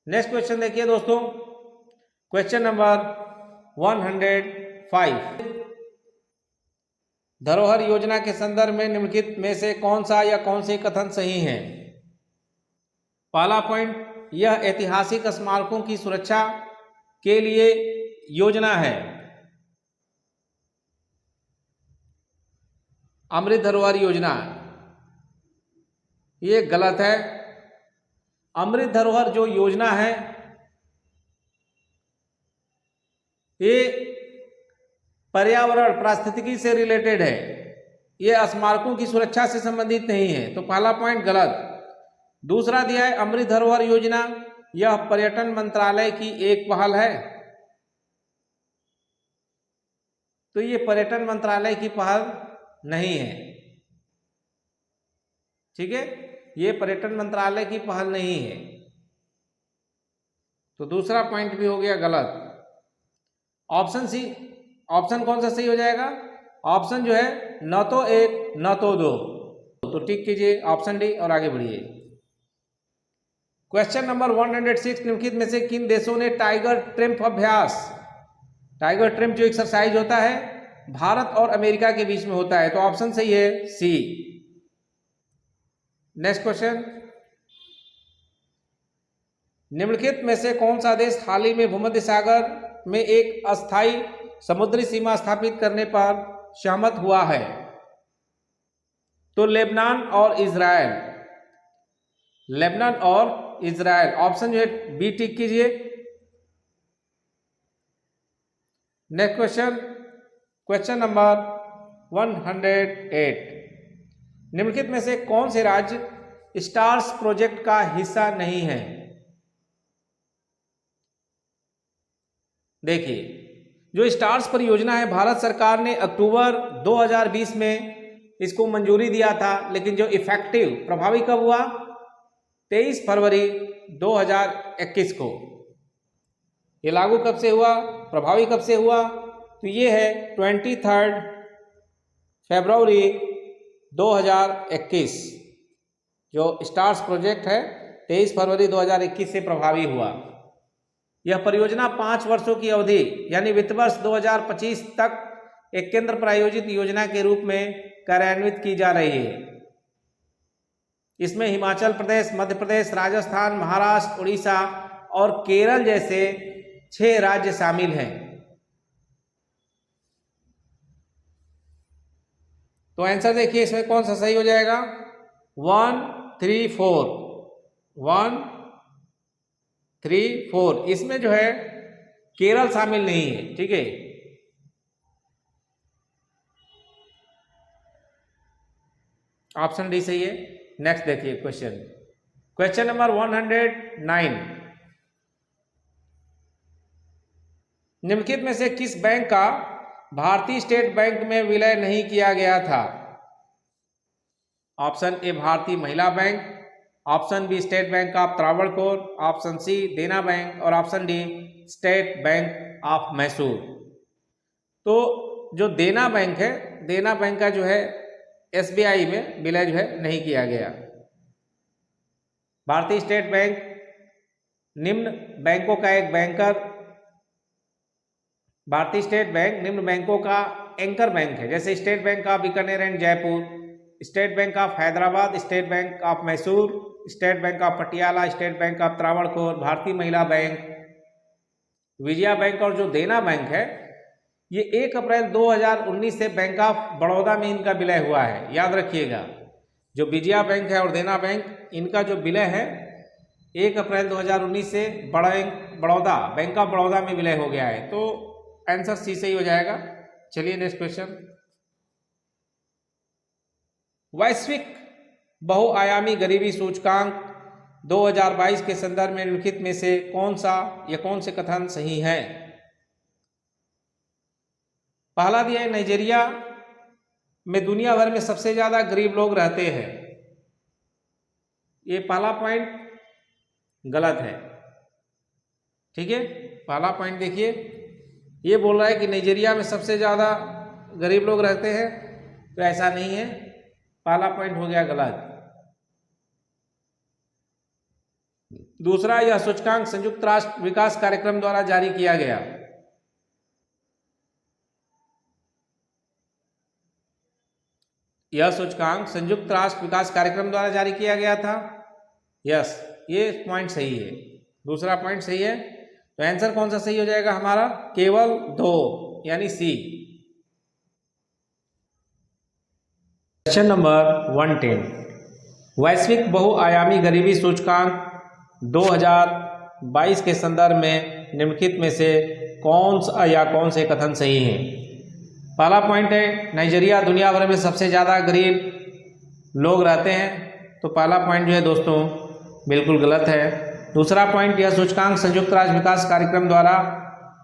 नेक्स्ट क्वेश्चन देखिए दोस्तों, क्वेश्चन नंबर 105, धरोहर योजना के संदर्भ में निम्नलिखित में से कौन सा या कौन से कथन सही हैं? पहला पॉइंट, यह ऐतिहासिक स्मारकों की सुरक्षा के लिए योजना है। अमृत धरोहर योजना, ये गलत है। अमृत धरोहर जो योजना है ये पर्यावरण पारिस्थितिकी से रिलेटेड है, ये स्मारकों की सुरक्षा से संबंधित नहीं है, तो पहला पॉइंट गलत। दूसरा दिया है अमृत धरोहर योजना यह पर्यटन मंत्रालय की एक पहल है? तो ये पर्यटन मंत्रालय की पहल नहीं है। ठीक है, ये पर्यटन मंत्रालय की पहल नहीं है। तो दूसरा पॉइंट भी हो गया गलत। ऑप्शन सी, ऑप्शन कौन सा सही हो जाएगा? ऑप्शन जो है न तो एक न तो दो। तो टिक कीजिए ऑप्शन डी और आगे बढ़िए। क्वेश्चन नंबर 106, निम्नलिखित में से किन देशों ने टाइगर ट्रिम्प अभ्यास, टाइगर ट्रिम्प जो एक्सरसाइज होता है भारत और अमेरिका के बीच में होता है? तो ऑप्शन सही है सी। नेक्स्ट क्वेश्चन, निम्नलिखित में से कौन सा देश हाल ही में भूमध्य सागर में एक अस्थायी समुद्री सीमा स्थापित करने पर सहमत हुआ है? तो लेबनान और इजराइल, लेबनान और इजराइल। ऑप्शन जो है बी टिक कीजिए। नेक्स्ट क्वेश्चन, क्वेश्चन नंबर 108, निम्नलिखित में से कौन से राज्य स्टार्स प्रोजेक्ट का हिस्सा नहीं है? देखिए, जो स्टार्स परियोजना है भारत सरकार ने अक्टूबर 2020 में इसको मंजूरी दिया था, लेकिन जो इफेक्टिव प्रभावी कब हुआ? 23 फरवरी 2021 को। ये लागू कब से हुआ, प्रभावी कब से हुआ? तो ये है 23 फरवरी 2021। जो स्टार्स प्रोजेक्ट है 23 फरवरी 2021 से प्रभावी हुआ। यह परियोजना 5 वर्षों की अवधि यानी वित्त वर्ष 2025 तक एक केंद्र प्रायोजित योजना के रूप में कार्यान्वित की जा रही है। इसमें हिमाचल प्रदेश, मध्य प्रदेश, राजस्थान, महाराष्ट्र, उड़ीसा और केरल जैसे 6 राज्य शामिल हैं। तो आंसर देखिए इसमें कौन सा सही हो जाएगा? 1, 3, 4, 1, 3, 4। इसमें जो है केरल शामिल नहीं है। ठीक है, ऑप्शन डी सही है। नेक्स्ट देखिए क्वेश्चन, क्वेश्चन नंबर 109, निम्नलिखित में से किस बैंक का भारतीय स्टेट बैंक में विलय नहीं किया गया था? Option A Bharatiya Mahila Bank, option B State Bank of Travancore, option C Dena Bank और option D State Bank of Mysore. तो जो देना बैंक है, देना बैंक का जो है एसबीआई में विलय जो है नहीं किया गया। भारतीय स्टेट बैंक निम्न बैंकों का एक बैंकर, भारतीय स्टेट बैंक निम्न बैंकों का एंकर बैंक है, जैसे state Bank of Bikaner and Jaipur, state Bank of Hyderabad, state Bank of Mysore, state Bank of Patiala, state Bank of Travancore, भारतीय महिला बैंक, विजया बैंक। और जो देना बैंक है ये 1 अप्रैल 2019 से बैंक ऑफ बड़ौदा में इनका विलय हुआ है। याद रखिएगा, जो विजया बैंक है और देना बैंक, इनका जो विलय है 1 अप्रैल 2019 से बड़ौदा, बैंक ऑफ बड़ौदा में विलय हो गया है। तो आंसर सी सही हो जाएगा। चलिए नेक्स्ट क्वेश्चन, वैश्विक बहुआयामी गरीबी सूचकांक 2022 के संदर्भ में निम्नलिखित में से कौन सा या कौन से कथन सही है? पहला दिया है नाइजीरिया में दुनिया भर में सबसे ज्यादा गरीब लोग रहते हैं। ये पहला पॉइंट गलत है। ठीक है, पहला पॉइंट देखिए, ये बोल रहा है कि नाइजीरिया में सबसे ज्यादा गरीब लोग रहते हैं, तो ऐसा नहीं है, पहला पॉइंट हो गया गलत। दूसरा, यह सूचकांक संयुक्त राष्ट्र विकास कार्यक्रम द्वारा जारी किया गया। यह सूचकांक संयुक्त राष्ट्र विकास कार्यक्रम द्वारा जारी किया गया था। यस, ये पॉइंट सही है, दूसरा पॉइंट सही है। तो आंसर कौन सा सही हो जाएगा हमारा? केवल 2 यानी सी। क्वेश्चन नंबर 110, वैश्विक बहुआयामी गरीबी सूचकांक 2022 के संदर्भ में निम्नलिखित में से कौन सा या कौन से कथन सही हैं? पहला पॉइंट है नाइजीरिया दुनिया भर में सबसे ज़्यादा गरीब लोग रहते हैं, तो पहला पॉइंट जो है दोस्तों बिल्कुल गलत है। दूसरा पॉइंट, यह सूचकांक संयुक्त राज्य विकास कार्यक्रम द्वारा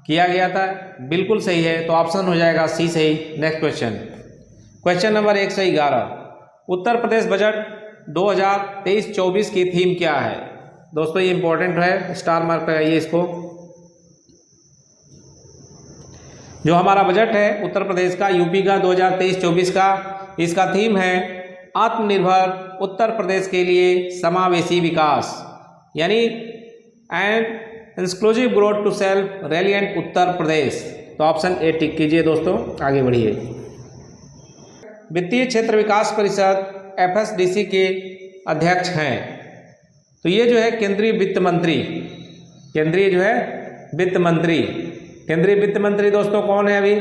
किया गया था, बिल्कुल सही है, तो ऑप्शन हो जाएगा सी सही। Next question, question number 111, Uttar Pradesh budget 2023-24 की थीम क्या है? दोस्तों ये इंपॉर्टेंट है, स्टार मार्क लगाइए इसको। जो हमारा बजट है उत्तर प्रदेश का, यूपी का 2023-24 का, इसका थीम है आत्मनिर्भर उत्तर प्रदेश के लिए समावेशी विकास, यानी and inclusive growth to self reliant Uttar Pradesh. तो ऑप्शन ए टिक कीजिए दोस्तों, आगे बढ़िए। वित्तीय क्षेत्र विकास परिषद FSDC के अध्यक्ष हैं, तो ये जो है केंद्रीय वित्त मंत्री, केंद्रीय जो है वित्त मंत्री, केंद्रीय वित्त मंत्री दोस्तों कौन है अभी?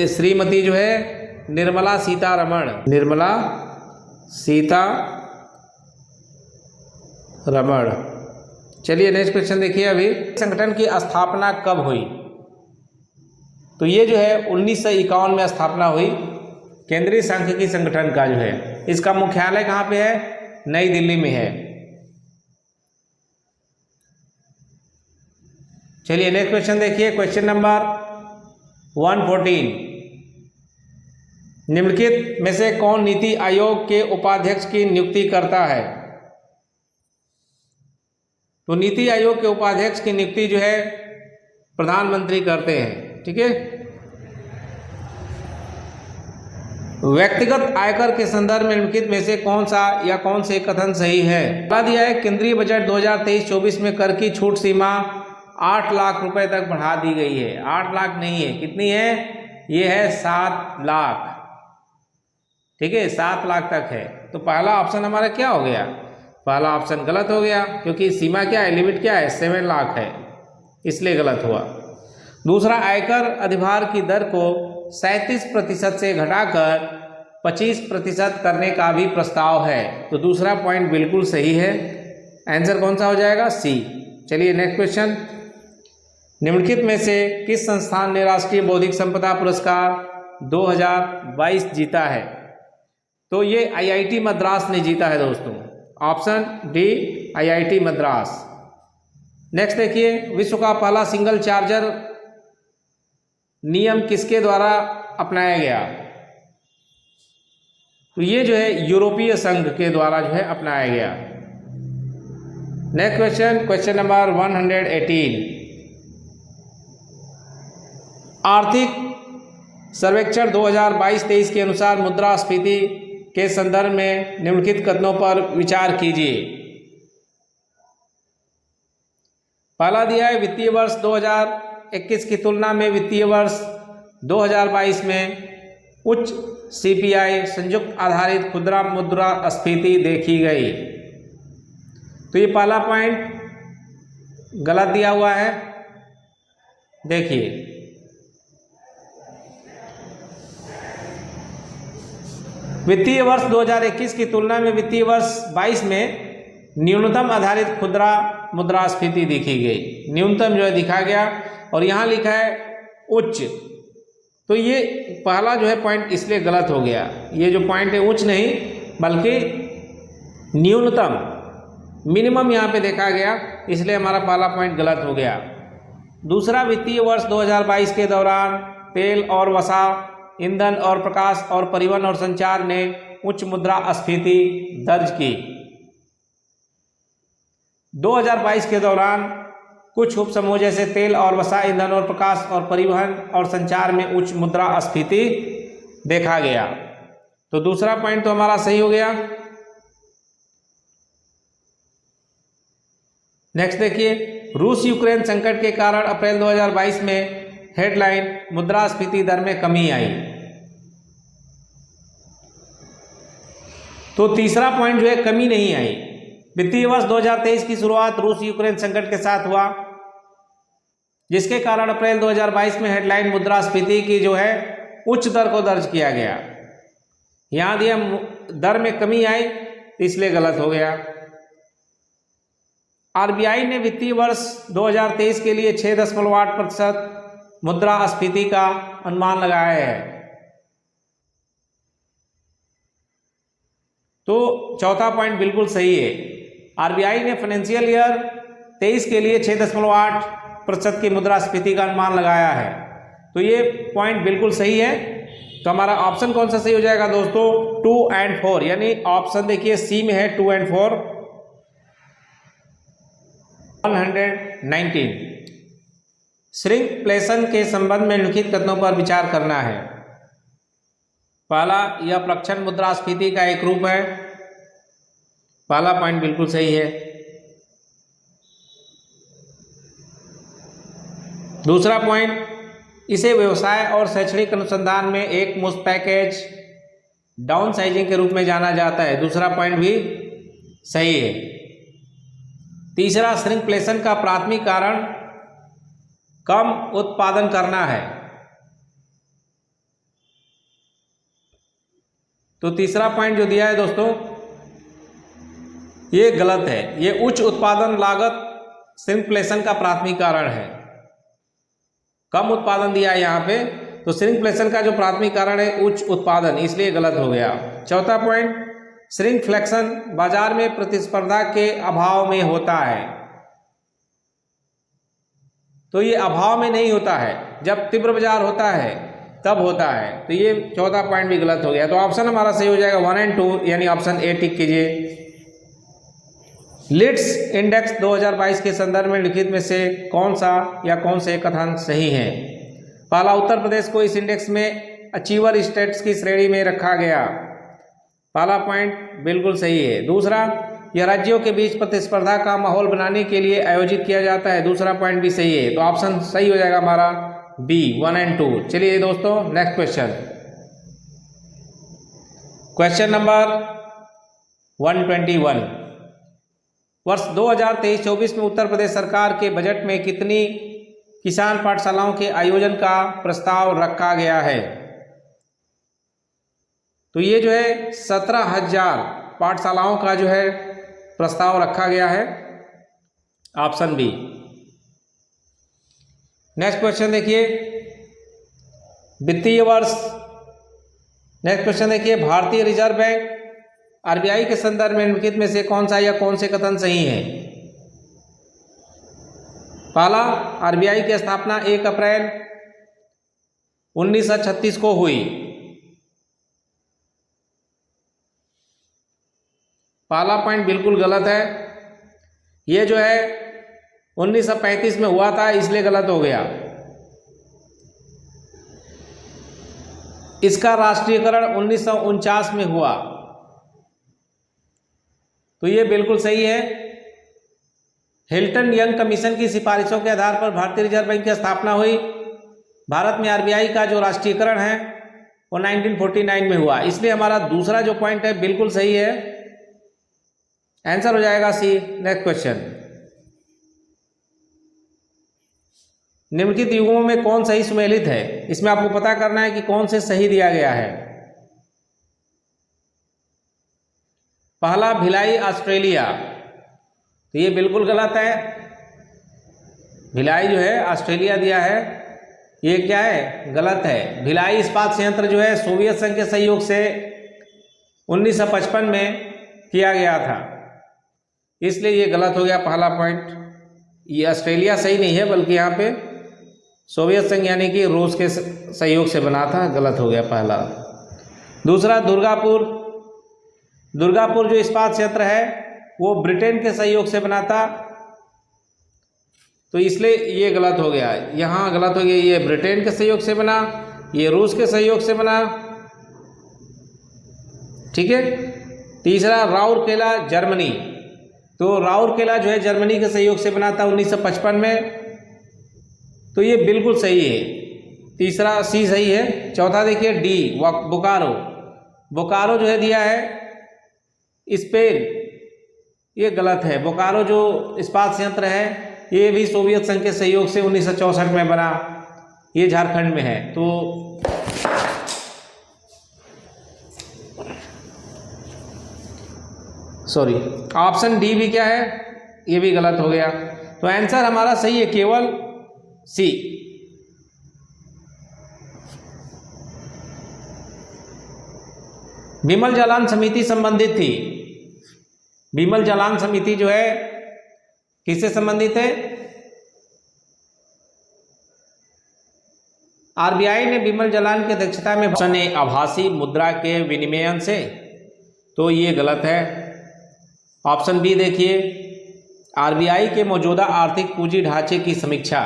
श्रीमती जो है निर्मला सीतारमण, निर्मला सीतारमण। चलिए नेक्स्ट क्वेश्चन देखिए। अभी संगठन की स्थापना कब हुई? तो ये जो है 1951 में स्थापना हुई केंद्रीय सांख्यिकी संगठन का जो है। इसका मुख्यालय कहाँ पे है? नई दिल्ली में है। चलिए नेक्स्ट क्वेश्चन देखिए, क्वेश्चन नंबर 114, निम्नलिखित में से कौन नीति आयोग के उपाध्यक्ष की नियुक्ति करता है? तो नीति आयोग के उपाध्यक्ष की नियुक्ति जो है प्रधानमंत्री करते हैं, ठीक है। व्यक्तिगत आयकर के संदर्भ में निम्नलिखित में से कौन सा या कौन से कथन सही है? बता दिया है केंद्रीय बजट 2023-24 में कर की छूट सीमा 8 लाख रुपए तक बढ़ा दी गई है। 8 लाख नहीं है, कितनी है? ये है 7 लाख, ठीक है, 7 लाख तक है। तो पहला ऑप्शन हमारा क्या हो गया? पहला ऑप्शन गलत हो गया, क्योंकि सीमा क्या है, लिमिट क्या है, 7 लाख है, इसलिए गलत हुआ। दूसरा, आयकर अधिभार की दर को 37% से घटाकर 25% करने का भी प्रस्ताव है। तो दूसरा पॉइंट बिल्कुल सही है, आंसर कौन सा हो जाएगा? सी। चलिए नेक्स्ट क्वेश्चन, निम्नलिखित में से किस संस्थान ने राष्ट्रीय बौद्धिक संपदा पुरस्कार 2022 जीता है? तो ये IIT मद्रास ने जीता है दोस्तों, option D IIT Madras. Next देखिए, विश्व का पहला सिंगल चार्जर नियम किसके द्वारा अपनाया गया? तो ये जो है यूरोपीय संघ के द्वारा जो है अपनाया गया। नेक्स्ट क्वेश्चन, क्वेश्चन नंबर 118, आर्थिक सर्वेक्षण 2022-23 के अनुसार मुद्रास्फीति के संदर्भ में निम्नलिखित कथनों पर विचार कीजिए। पहला दिया है, वित्तीय वर्ष 2021 की तुलना में वित्तीय वर्ष 2022 में उच्च CPI संयुक्त आधारित खुदरा मुद्रास्फीति देखी गई। तो ये पहला पॉइंट गलत दिया हुआ है। देखिए, वित्तीय वर्ष 2021 की तुलना में वित्तीय वर्ष 22 में न्यूनतम आधारित खुदरा मुद्रास्फीति देखी गई। न्यूनतम जो है दिखा गया, और यहाँ लिखा है उच्च, तो ये पहला जो है पॉइंट इसलिए गलत हो गया। ये जो पॉइंट है उच्च नहीं बल्कि न्यूनतम, मिनिमम यहाँ पे देखा गया, इसलिए हमारा पहला पॉइंट गलत हो गया। दूसरा, वित्तीय वर्ष 2022 के दौरान तेल और वसा, ईंधन और प्रकाश और परिवहन और संचार ने उच्च मुद्रास्फीति दर्ज की। 2022 के दौरान कुछ उपसमूह जैसे तेल और वसा, ईंधन और प्रकाश और परिवहन और संचार में उच्च मुद्रास्फीति देखा गया। तो दूसरा पॉइंट तो हमारा सही हो गया। नेक्स्ट देखिए, रूस यूक्रेन संकट के कारण अप्रैल 2022 में हेडलाइन मुद्रास्फीति दर में कमी आई। तो तीसरा पॉइंट जो है कमी नहीं आई। वित्तीय वर्ष 2023 की शुरुआत रूस यूक्रेन संकट के साथ हुआ, जिसके कारण अप्रैल 2022 में हेडलाइन मुद्रास्फीति की जो है उच्च दर को दर्ज किया गया। यहाँ दिया दर में कमी आई, इसलिए गलत हो गया। RBI ने वित्तीय वर्ष 2023 के लिए 6.8% मुद्रास्फीति का अनुमान लगाया है। तो चौथा पॉइंट बिल्कुल सही है, आरबीआई ने फाइनेंशियल ईयर 23 के लिए 6.8% की मुद्रास्फीति का अनुमान लगाया है। तो ये पॉइंट बिल्कुल सही है। तो हमारा ऑप्शन कौन सा सही हो जाएगा दोस्तों? 2 और 4, यानी ऑप्शन देखिए सी में है 2 और 4। 119 श्रिंकफ्लेशन के संबंध में निम्नलिखित कथनों पर विचार करना है। पहला, यह प्रक्षण मुद्रास्फीति का एक रूप है। पहला पॉइंट बिल्कुल सही है। दूसरा पॉइंट, इसे व्यवसाय और शैक्षणिक अनुसंधान में एक मुफ्त पैकेज डाउन साइजिंग के रूप में जाना जाता है। दूसरा पॉइंट भी सही है। तीसरा, श्रिंकफ्लेशन का प्राथमिक कारण कम उत्पादन करना है। तो तीसरा पॉइंट जो दिया है दोस्तों, ये गलत है। ये उच्च उत्पादन लागत श्रिंकफ्लेशन का प्राथमिक कारण है। कम उत्पादन दिया है यहाँ पे, तो श्रिंकफ्लेशन का जो प्राथमिक कारण है उच्च उत्पादन, इसलिए गलत हो गया। चौथा पॉइंट, श्रिंकफ्लेशन बाजार में प्रतिस्पर्धा के अभाव में होता है। तो ये अभाव में नहीं होता है, जब तीव्र बाजार होता है तब होता है। तो ये चौथा पॉइंट भी गलत हो गया। तो ऑप्शन हमारा सही हो जाएगा 1 और 2, यानी ऑप्शन ए टिक कीजिए। लिट्स इंडेक्स 2022 के संदर्भ में लिखित में से कौन सा या कौन से कथन सही हैं? पहला, उत्तर प्रदेश को इस इंडेक्स में अचीवर स्टेट्स की श्रेणी में रखा गया। पहला पॉइंट बिल्कुल सही है। दूसरा, यह राज्यों के बीच प्रतिस्पर्धा का माहौल बनाने के लिए आयोजित किया जाता है। दूसरा पॉइंट भी सही है। तो ऑप्शन सही हो जाएगा हमारा बी 1 और 2। चलिए दोस्तों, नेक्स्ट क्वेश्चन, क्वेश्चन नंबर 121। वर्ष 2023-24 में उत्तर प्रदेश सरकार के बजट में कितनी किसान पाठशालाओं के आयोजन का प्रस्ताव रखा गया है? तो ये जो है 17,000 पाठशालाओं का जो है प्रस्ताव रखा गया है। Option B. नेक्स्ट क्वेश्चन देखिए, वित्तीय वर्ष। नेक्स्ट क्वेश्चन देखिए, भारतीय रिजर्व बैंक आरबीआई के संदर्भ में निम्नलिखित में से कौन सा या कौन से कथन सही है? पहला, आरबीआई की स्थापना 1 अप्रैल 1936 को हुई। पहला पॉइंट बिल्कुल गलत है। ये जो है 1935 में हुआ था, इसलिए गलत हो गया। इसका राष्ट्रीयकरण 1949 में हुआ, तो ये बिल्कुल सही है। हिल्टन यंग कमीशन की सिफारिशों के आधार पर भारतीय रिजर्व बैंक की स्थापना हुई। भारत में आरबीआई का जो राष्ट्रीयकरण है वो 1949 में हुआ, इसलिए हमारा दूसरा जो पॉइंट है बिल्कुल सही है। आंसर हो जाएगा सी। नेक्स्ट क्वेश्चन, निम्नलिखित युगों में कौन सही सुमेलित है? इसमें आपको पता करना है कि कौन से सही दिया गया है। पहला, भिलाई ऑस्ट्रेलिया, तो ये बिल्कुल गलत है। भिलाई जो है ऑस्ट्रेलिया दिया है, ये क्या है? गलत है। भिलाई इस्पात संयंत्र जो है सोवियत संघ के सहयोग से 1955 में किया गया था, इसलिए ये गलत हो गया पहला पॉइंट। ये ऑस्ट्रेलिया सही नहीं है, बल्कि यहाँ पे सोवियत संघ यानी कि रूस के सहयोग से बना था, गलत हो गया पहला। दूसरा, दुर्गापुर जो इस्पात संयंत्र है वो ब्रिटेन के सहयोग से बना था, तो इसलिए ये गलत हो गया। यहाँ गलत हो गया, ये ब्रिटेन के सहयोग से बना, ये रूस के सहयोग से बना। ठीक है। तीसरा, राउरकेला जर्मनी, तो राउरकेला जो है जर्मनी के सहयोग से बना था 1955 में, तो ये बिल्कुल सही है। तीसरा सी सही है। चौथा देखिए डी, बोकारो जो है दिया है स्पेन, ये गलत है। बोकारो जो इस्पात संयंत्र है ये भी सोवियत संघ के सहयोग से 1964 में बना, ये झारखंड में है। तो सॉरी, ऑप्शन डी भी क्या है? ये भी गलत हो गया। तो आंसर हमारा सही है केवल सी। विमल जालान समिति संबंधित थी। बिमल जालान समिति जो है किससे संबंधित है? आरबीआई ने बिमल जालान की अध्यक्षता में ऑप्शन ए आभासी मुद्रा के विनिमयन से, तो ये गलत है। ऑप्शन बी देखिए, आरबीआई के मौजूदा आर्थिक पूंजी ढांचे की समीक्षा,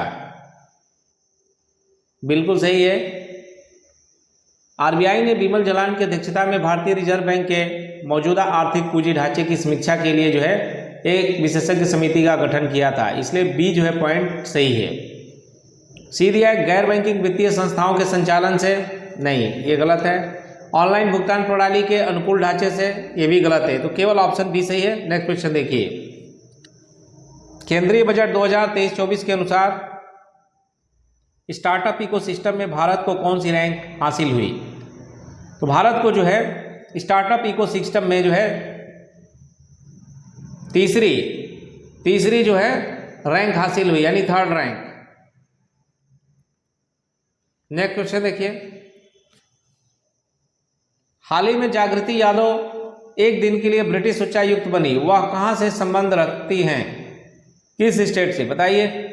बिल्कुल सही है। आरबीआई ने बिमल जालान की अध्यक्षता में भारतीय रिजर्व बैंक के मौजूदा आर्थिक पूंजी ढांचे की समीक्षा के लिए जो है एक विशेषज्ञ समिति का गठन किया था, इसलिए बी जो है पॉइंट सही है। सी दिया है गैर बैंकिंग वित्तीय संस्थाओं के संचालन से, नहीं ये गलत है। ऑनलाइन भुगतान प्रणाली के अनुकूल ढांचे से, ये भी गलत है, तो केवल ऑप्शन बी सही है। नेक्स्ट क्वेश्चन देखिए, केंद्रीय बजट 2023-24 के अनुसार स्टार्टअप इकोसिस्टम में भारत को कौन सी रैंक हासिल हुई? तो भारत को जो है स्टार्टअप इकोसिस्टम में जो है तीसरी जो है रैंक हासिल हुई, यानी थर्ड रैंक। नेक्स्ट क्वेश्चन देखिए, हाल ही में जागृति यादव एक दिन के लिए ब्रिटिश उच्चायुक्त बनी, वह कहां से संबंध रखती हैं, किस स्टेट से? बताइए।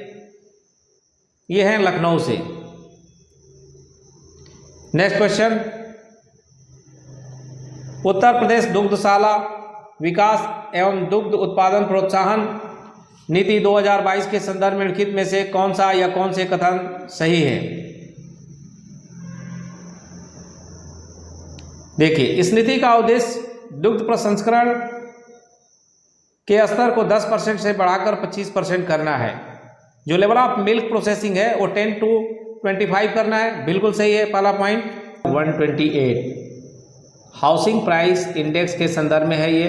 ये है लखनऊ से। नेक्स्ट क्वेश्चन, उत्तर प्रदेश दुग्धशाला विकास एवं दुग्ध उत्पादन प्रोत्साहन नीति 2022 के संदर्भ में निम्नलिखित में से कौन सा या कौन से कथन सही है? देखिए, इस नीति का उद्देश्य दुग्ध प्रसंस्करण के स्तर को 10% से बढ़ाकर 25% करना है। जो लेवल ऑफ मिल्क प्रोसेसिंग है वो 10 to 25 करना है, बिल्कुल सही है पहला पॉइंट। 128 हाउसिंग प्राइस इंडेक्स के संदर्भ में है, ये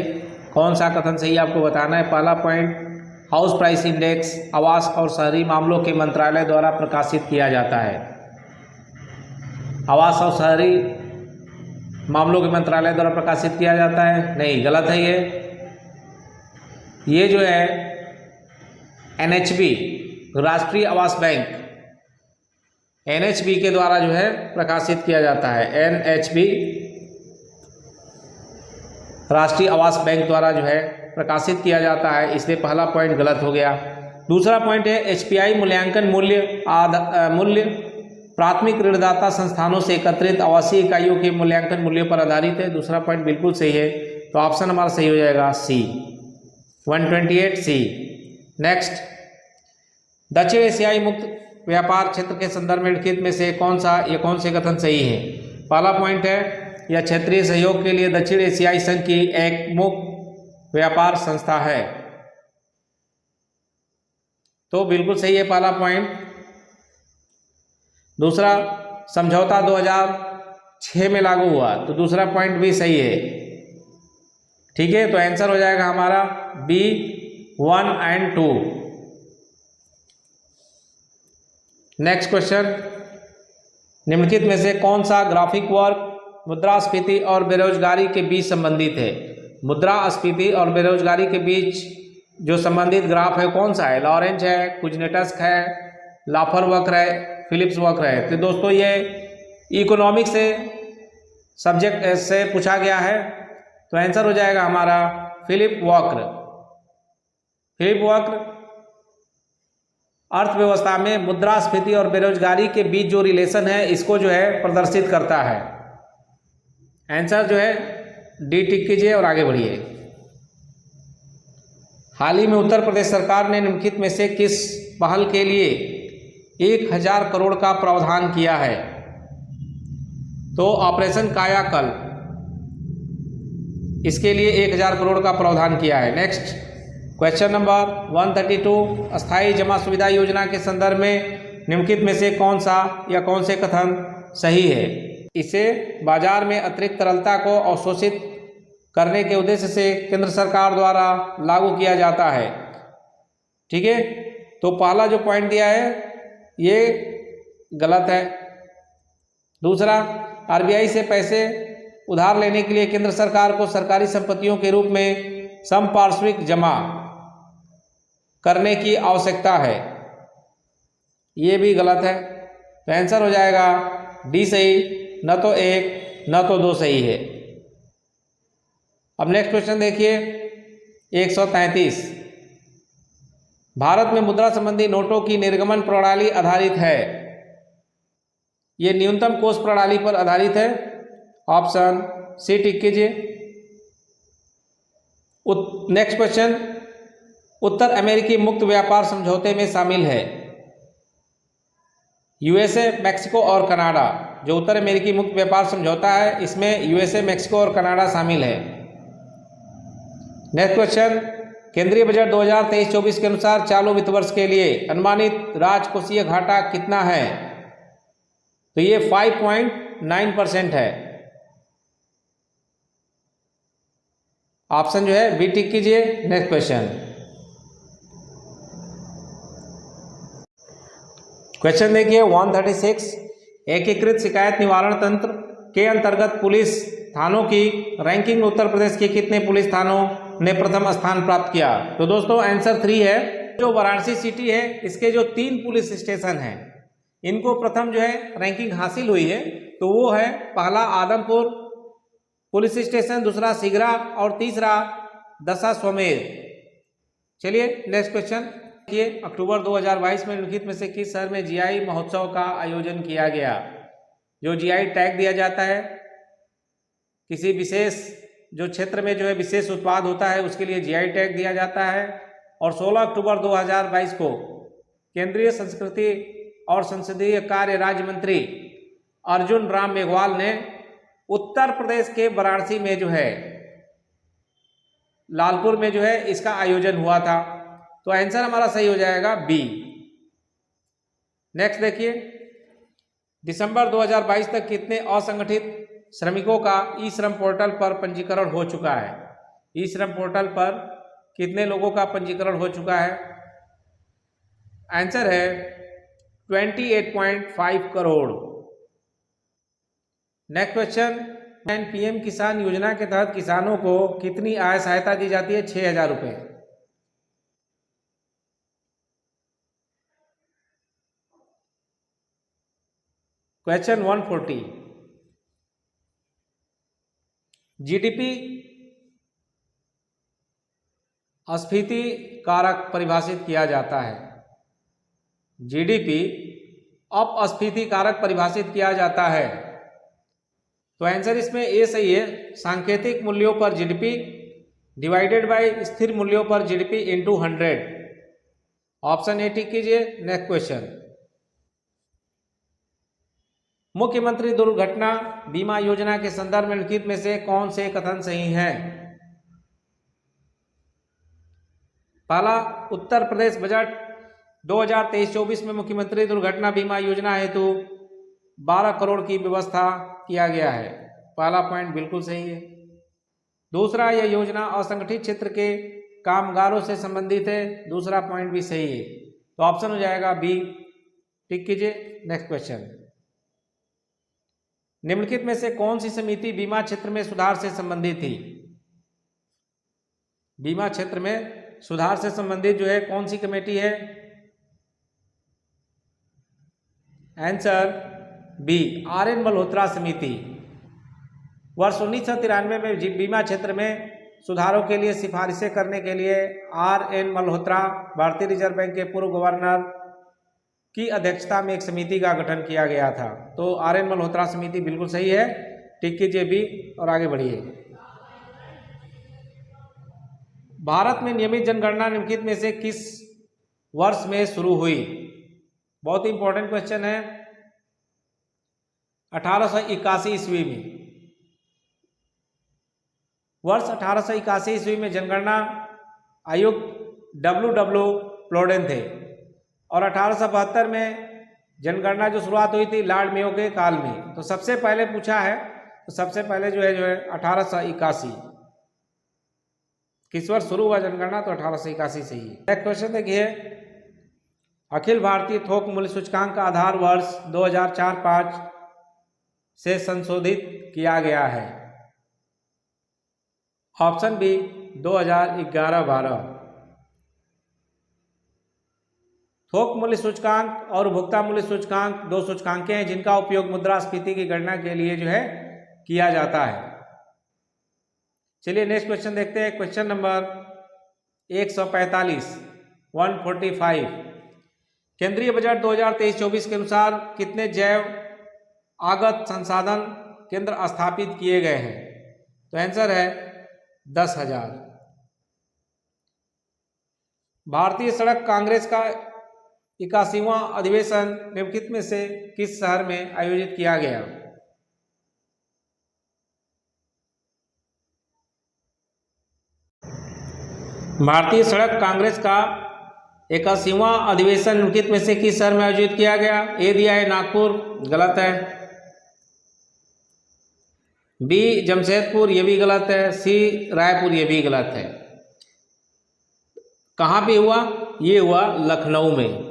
कौन सा कथन सही आपको बताना है। पहला पॉइंट, हाउस प्राइस इंडेक्स आवास और शहरी मामलों के मंत्रालय द्वारा प्रकाशित किया जाता है। आवास और शहरी मामलों के मंत्रालय द्वारा प्रकाशित किया जाता है, नहीं गलत है ये जो है एनएचबी राष्ट्रीय आवास बैंक, एनएचबी के द्वारा जो है प्रकाशित किया जाता है। एनएचबी राष्ट्रीय आवास बैंक द्वारा जो है प्रकाशित किया जाता है, इसलिए पहला पॉइंट गलत हो गया। दूसरा पॉइंट है एचपीआई मूल्यांकन मूल्य प्राथमिक ऋणदाता संस्थानों से एकत्रित आवासीय इकाइयों के मूल्यांकन मूल्य पर आधारित है, दूसरा पॉइंट बिल्कुल सही है, तो ऑप्शन हमारा सही हो जाएगा सी, 128 सी। नेक्स्ट, दक्षिण एशियाई मुक्त व्यापार क्षेत्र के संदर्भ में निम्नलिखित में से कौन सा या कौन से कथन सही है? पहला पॉइंट है, यह क्षेत्रीय सहयोग के लिए दक्षिण एशियाई संघ की एक मुक्त व्यापार संस्था है, तो बिल्कुल सही है पहला पॉइंट। दूसरा, समझौता 2006 में लागू हुआ, तो दूसरा पॉइंट भी सही है, ठीक है, तो आंसर हो जाएगा हमारा बी 1 और 2। नेक्स्ट क्वेश्चन, निम्नलिखित में से कौन सा ग्राफिक वर्क मुद्रास्फीति और बेरोजगारी के बीच संबंधित है? मुद्रास्फीति और बेरोजगारी के बीच जो संबंधित ग्राफ है कौन सा है? लॉरेंज है, कुजनेटस्क है, लाफर वक्र है, फिलिप्स वक्र है। तो दोस्तों ये इकोनॉमिक्स से सब्जेक्ट से पूछा गया है, तो आंसर हो जाएगा हमारा फिलिप वक्र। फिलिप वक्र अर्थव्यवस्था में मुद्रास्फीति और बेरोजगारी के बीच जो रिलेशन है इसको जो है प्रदर्शित करता है। आंसर जो है डी टिक कीजिए और आगे बढ़िए। हाल ही में उत्तर प्रदेश सरकार ने निम्नलिखित में से किस पहल के लिए 1000 करोड़ का प्रावधान किया है? तो ऑपरेशन कायाकल्प, इसके लिए 1000 करोड़ का प्रावधान किया है। नेक्स्ट क्वेश्चन नंबर 132, अस्थायी जमा सुविधा योजना के संदर्भ में निम्नलिखित में से कौन सा या कौन से कथन सही है? इसे बाजार में अतिरिक्त तरलता को अवशोषित करने के उद्देश्य से केंद्र सरकार द्वारा लागू किया जाता है, ठीक है, तो पहला जो पॉइंट दिया है ये गलत है। दूसरा, आरबीआई से पैसे उधार लेने के लिए केंद्र सरकार को सरकारी संपत्तियों के रूप में संपार्श्विक जमा करने की आवश्यकता है, ये भी गलत है, तो आंसर हो जाएगा डी सही, न तो 1 न तो 2 सही है। अब नेक्स्ट क्वेश्चन देखिए, 133। भारत में मुद्रा संबंधी नोटों की निर्गमन प्रणाली आधारित है, ये न्यूनतम कोष प्रणाली पर आधारित है। ऑप्शन सी टिक कीजिए। नेक्स्ट क्वेश्चन, उत्तर अमेरिकी मुक्त व्यापार समझौते में शामिल है यूएसए, मैक्सिको और कनाडा। जो उत्तर अमेरिकी मुक्त व्यापार समझौता है इसमें यूएसए, मैक्सिको और कनाडा शामिल है। नेक्स्ट क्वेश्चन, केंद्रीय बजट 2023-24 के अनुसार चालू वित्त वर्ष के लिए अनुमानित राजकोषीय घाटा कितना है? तो ये 5.9% है। ऑप्शन जो है बी टिक कीजिए। नेक्स्ट क्वेश्चन देखिए 136। एकीकृत शिकायत निवारण तंत्र के अंतर्गत पुलिस थानों की रैंकिंग में उत्तर प्रदेश के कितने पुलिस थानों ने प्रथम स्थान प्राप्त किया? तो दोस्तों आंसर 3 है। जो वाराणसी सिटी है इसके जो 3 पुलिस स्टेशन हैं इनको प्रथम जो है रैंकिंग हासिल हुई है। तो वो है पहला आदमपुर पुलिस स्टेशन, दूसरा सिगरा और तीसरा दशाश्वमेध। चलिए नेक्स्ट क्वेश्चन, ये अक्टूबर 2022 में निम्नलिखित में से किस शहर में जीआई महोत्सव का आयोजन किया गया? जो जीआई टैग दिया जाता है किसी विशेष जो क्षेत्र में जो है विशेष उत्पाद होता है उसके लिए जीआई टैग दिया जाता है। और 16 अक्टूबर 2022 को केंद्रीय संस्कृति और संसदीय कार्य राज्य मंत्री अर्जुन राम मेघवाल ने उत्तर प्रदेश के वाराणसी में जो है लालपुर में जो है इसका आयोजन हुआ था। तो आंसर हमारा सही हो जाएगा बी। नेक्स्ट देखिए, दिसंबर 2022 तक कितने असंगठित श्रमिकों का ई श्रम पोर्टल पर पंजीकरण हो चुका है? ई श्रम पोर्टल पर कितने लोगों का पंजीकरण हो चुका है? आंसर है 28.5 करोड़। नेक्स्ट क्वेश्चन, पीएम किसान योजना के तहत किसानों को कितनी आय सहायता दी जाती है? 6,000 रुपये। क्वेश्चन 140, जीडीपी अस्फीति कारक परिभाषित किया जाता है। जीडीपी अपस्फीति कारक परिभाषित किया जाता है। तो आंसर इसमें ए सही है। सांकेतिक मूल्यों पर जीडीपी डिवाइडेड बाय स्थिर मूल्यों पर जीडीपी इंटू 100। ऑप्शन ए टिक कीजिए। नेक्स्ट क्वेश्चन, मुख्यमंत्री दुर्घटना बीमा योजना के संदर्भ में निम्नलिखित में से कौन से कथन सही हैं? पहला, उत्तर प्रदेश बजट 2023-24 में मुख्यमंत्री दुर्घटना बीमा योजना हेतु 12 करोड़ की व्यवस्था किया गया है। पहला पॉइंट बिल्कुल सही है। दूसरा, यह योजना असंगठित क्षेत्र के कामगारों से संबंधित है। दूसरा पॉइंट भी सही है। तो ऑप्शन हो जाएगा बी, टिक कीजिए। नेक्स्ट क्वेश्चन, निम्नलिखित में से कौन सी समिति बीमा क्षेत्र में सुधार से संबंधित थी? बीमा क्षेत्र में सुधार से संबंधित जो है कौन सी कमेटी है? Answer B, R N. मल्होत्रा समिति। वर्ष 1993 में बीमा क्षेत्र में सुधारों के लिए सिफारिशें करने के लिए आर.एन. मल्होत्रा भारतीय रिजर्व बैंक के पूर्व गवर्नर की अध्यक्षता में एक समिति का गठन किया गया था। तो आर.एन. मल्होत्रा समिति बिल्कुल सही है। टिक कीजिए बी और आगे बढ़िए। भारत में नियमित जनगणना निम्नलिखित में से किस वर्ष में शुरू हुई? बहुत ही इंपॉर्टेंट क्वेश्चन है। 1881 ईस्वी में। वर्ष 1881 ईस्वी में जनगणना आयुक्त डब्ल्यू प्लोडेन थे और 1872 में जनगणना जो शुरुआत हुई थी लॉर्ड मेयो के काल में। तो सबसे पहले पूछा है तो सबसे पहले जो है 1881 किस वर्ष शुरू हुआ जनगणना? तो 1881 सही है। नेक्स्ट क्वेश्चन देखिए, अखिल भारतीय थोक मूल्य सूचकांक का आधार वर्ष 2004-05 से संशोधित किया गया है। Option B 2011-12। थोक मूल्य सूचकांक और उपभोक्ता मूल्य सूचकांक दो सूचकांकें हैं जिनका उपयोग मुद्रास्फीति की गणना के लिए जो है किया जाता है। चलिए नेक्स्ट क्वेश्चन देखते हैं। Question number 145, 145। केंद्रीय बजट 2023-24 के अनुसार कितने जैव आगत संसाधन केंद्र स्थापित किए गए हैं? तो आंसर है 10,000। भारतीय सड़क कांग्रेस का 81वां अधिवेशन निम्नलिखित में से किस शहर में आयोजित किया गया? भारतीय सड़क कांग्रेस का 81वां अधिवेशन निम्नलिखित में से किस शहर में आयोजित किया गया? ए दिया है नागपुर, गलत है। बी जमशेदपुर, ये भी गलत है। सी रायपुर, ये भी गलत है। कहाँ पे हुआ? ये हुआ लखनऊ में।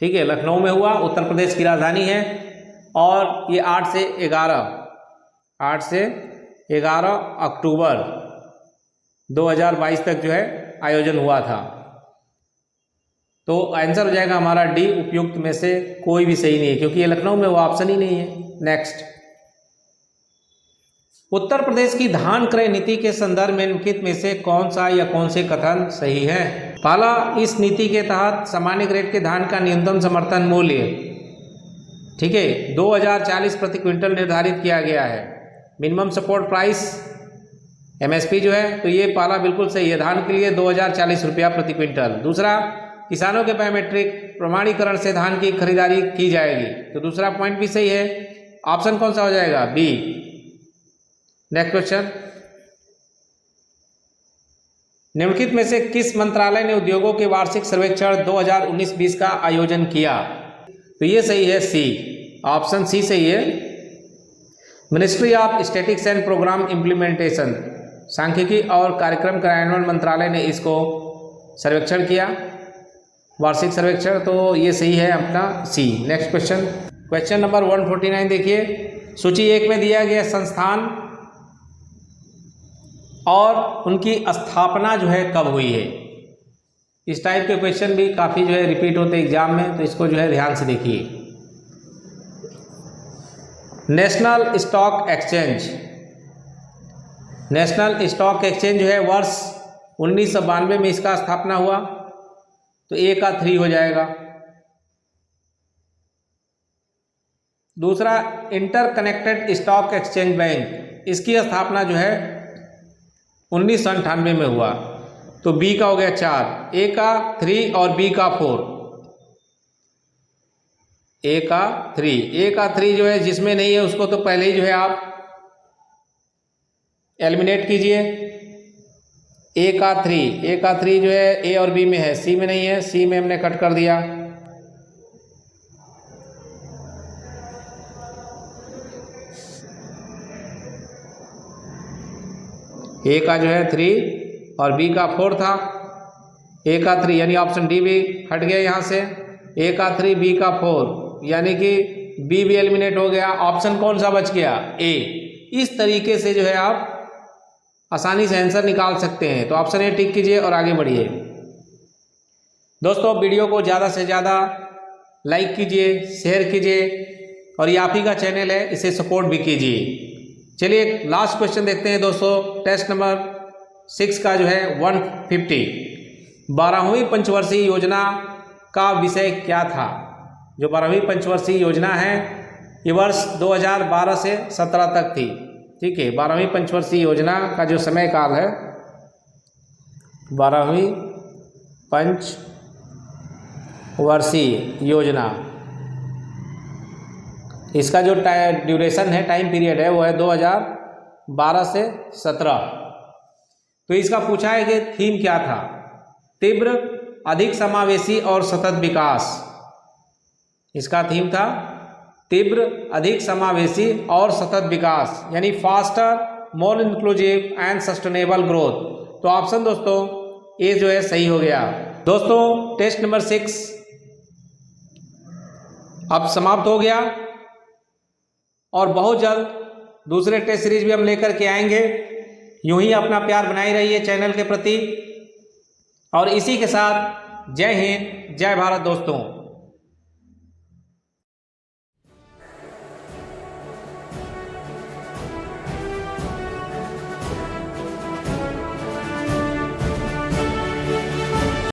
ठीक है, लखनऊ में हुआ, उत्तर प्रदेश की राजधानी है। और ये 8 से 11 अक्टूबर 2022 तक जो है आयोजन हुआ था। तो आंसर हो जाएगा हमारा डी, उपयुक्त में से कोई भी सही नहीं है, क्योंकि ये लखनऊ में वो ऑप्शन ही नहीं है। नेक्स्ट, उत्तर प्रदेश की धान क्रय नीति के संदर्भ में निम्नलिखित में से कौन सा या कौन से कथन सही है? पहला, इस नीति के तहत सामान्य ग्रेड के धान का न्यूनतम समर्थन मूल्य, ठीक है, 2040 प्रति क्विंटल निर्धारित किया गया है। मिनिमम सपोर्ट प्राइस MSP जो है, तो ये पहला बिल्कुल सही है, धान के लिए 2040 रुपया प्रति क्विंटल। दूसरा, किसानों के बायोमेट्रिक प्रमाणीकरण से धान की खरीदारी की जाएगी, तो दूसरा पॉइंट भी सही है। ऑप्शन कौन सा हो जाएगा? बी। नेक्स्ट क्वेश्चन, निम्नलिखित में से किस मंत्रालय ने उद्योगों के वार्षिक सर्वेक्षण 2019-20 का आयोजन किया? तो ये सही है, सी, ऑप्शन सी सही है। Ministry of Statistics and Programme Implementation, सांख्यिकी और कार्यक्रम कार्यान्वयन मंत्रालय ने इसको सर्वेक्षण किया, वार्षिक सर्वेक्षण, तो ये सही है अपना सी। नेक्स्ट क्वेश्चन, क्वेश्चन नंबर 149 देखिए। सूची 1 में दिया गया संस्थान और उनकी स्थापना जो है कब हुई है? इस टाइप के क्वेश्चन भी काफ़ी जो है रिपीट होते हैं एग्जाम में, तो इसको जो है ध्यान से देखिए। National stock exchange, national stock exchange जो है वर्ष 1992 में इसका स्थापना हुआ, तो ए का 3 हो जाएगा। दूसरा, इंटरकनेक्टेड स्टॉक एक्सचेंज बैंक, इसकी स्थापना जो है 1998 में हुआ, तो बी का हो गया 4, ए का 3 और बी का 4। ए का 3 जो है जिसमें नहीं है उसको तो पहले ही जो है आप एलिमिनेट कीजिए। ए का 3 जो है ए और बी में है, सी में नहीं है, सी में हमने कट कर दिया। ए का जो है 3 और बी का 4 था। ए का 3 यानी ऑप्शन डी भी हट गया यहाँ से। ए का 3, बी का 4, यानी कि बी भी एलिमिनेट हो गया। ऑप्शन कौन सा बच गया? ए। इस तरीके से जो है आप आसानी से आंसर निकाल सकते हैं, तो ऑप्शन ए टिक कीजिए और आगे बढ़िए। दोस्तों, वीडियो को ज़्यादा से ज़्यादा लाइक कीजिए, शेयर कीजिए, और ये आप ही का चैनल है, इसे सपोर्ट भी कीजिए। चलिए एक लास्ट क्वेश्चन देखते हैं दोस्तों। टेस्ट नंबर 6 का जो है 150, 12वीं पंचवर्षीय योजना का विषय क्या था? जो 12वीं पंचवर्षीय योजना है ये वर्ष 2012 से 17 तक थी। ठीक है, 12वीं पंचवर्षीय योजना का जो समय काल है, 12वीं पंचवर्षीय योजना, इसका जो ड्यूरेशन है, टाइम पीरियड है, वो है 2012 से 17। तो इसका पूछा है कि थीम क्या था? तीव्र, अधिक समावेशी और सतत विकास। इसका थीम था तीव्र, अधिक समावेशी और सतत विकास, यानी faster, more inclusive and sustainable growth. तो ऑप्शन दोस्तों ए जो है सही हो गया। दोस्तों, टेस्ट नंबर 6 अब समाप्त हो गया, और बहुत जल्द दूसरे टेस्ट सीरीज भी हम लेकर के आएंगे। यूं ही अपना प्यार बनाए रहिए चैनल के प्रति, और इसी के साथ जय हिंद, जय भारत दोस्तों।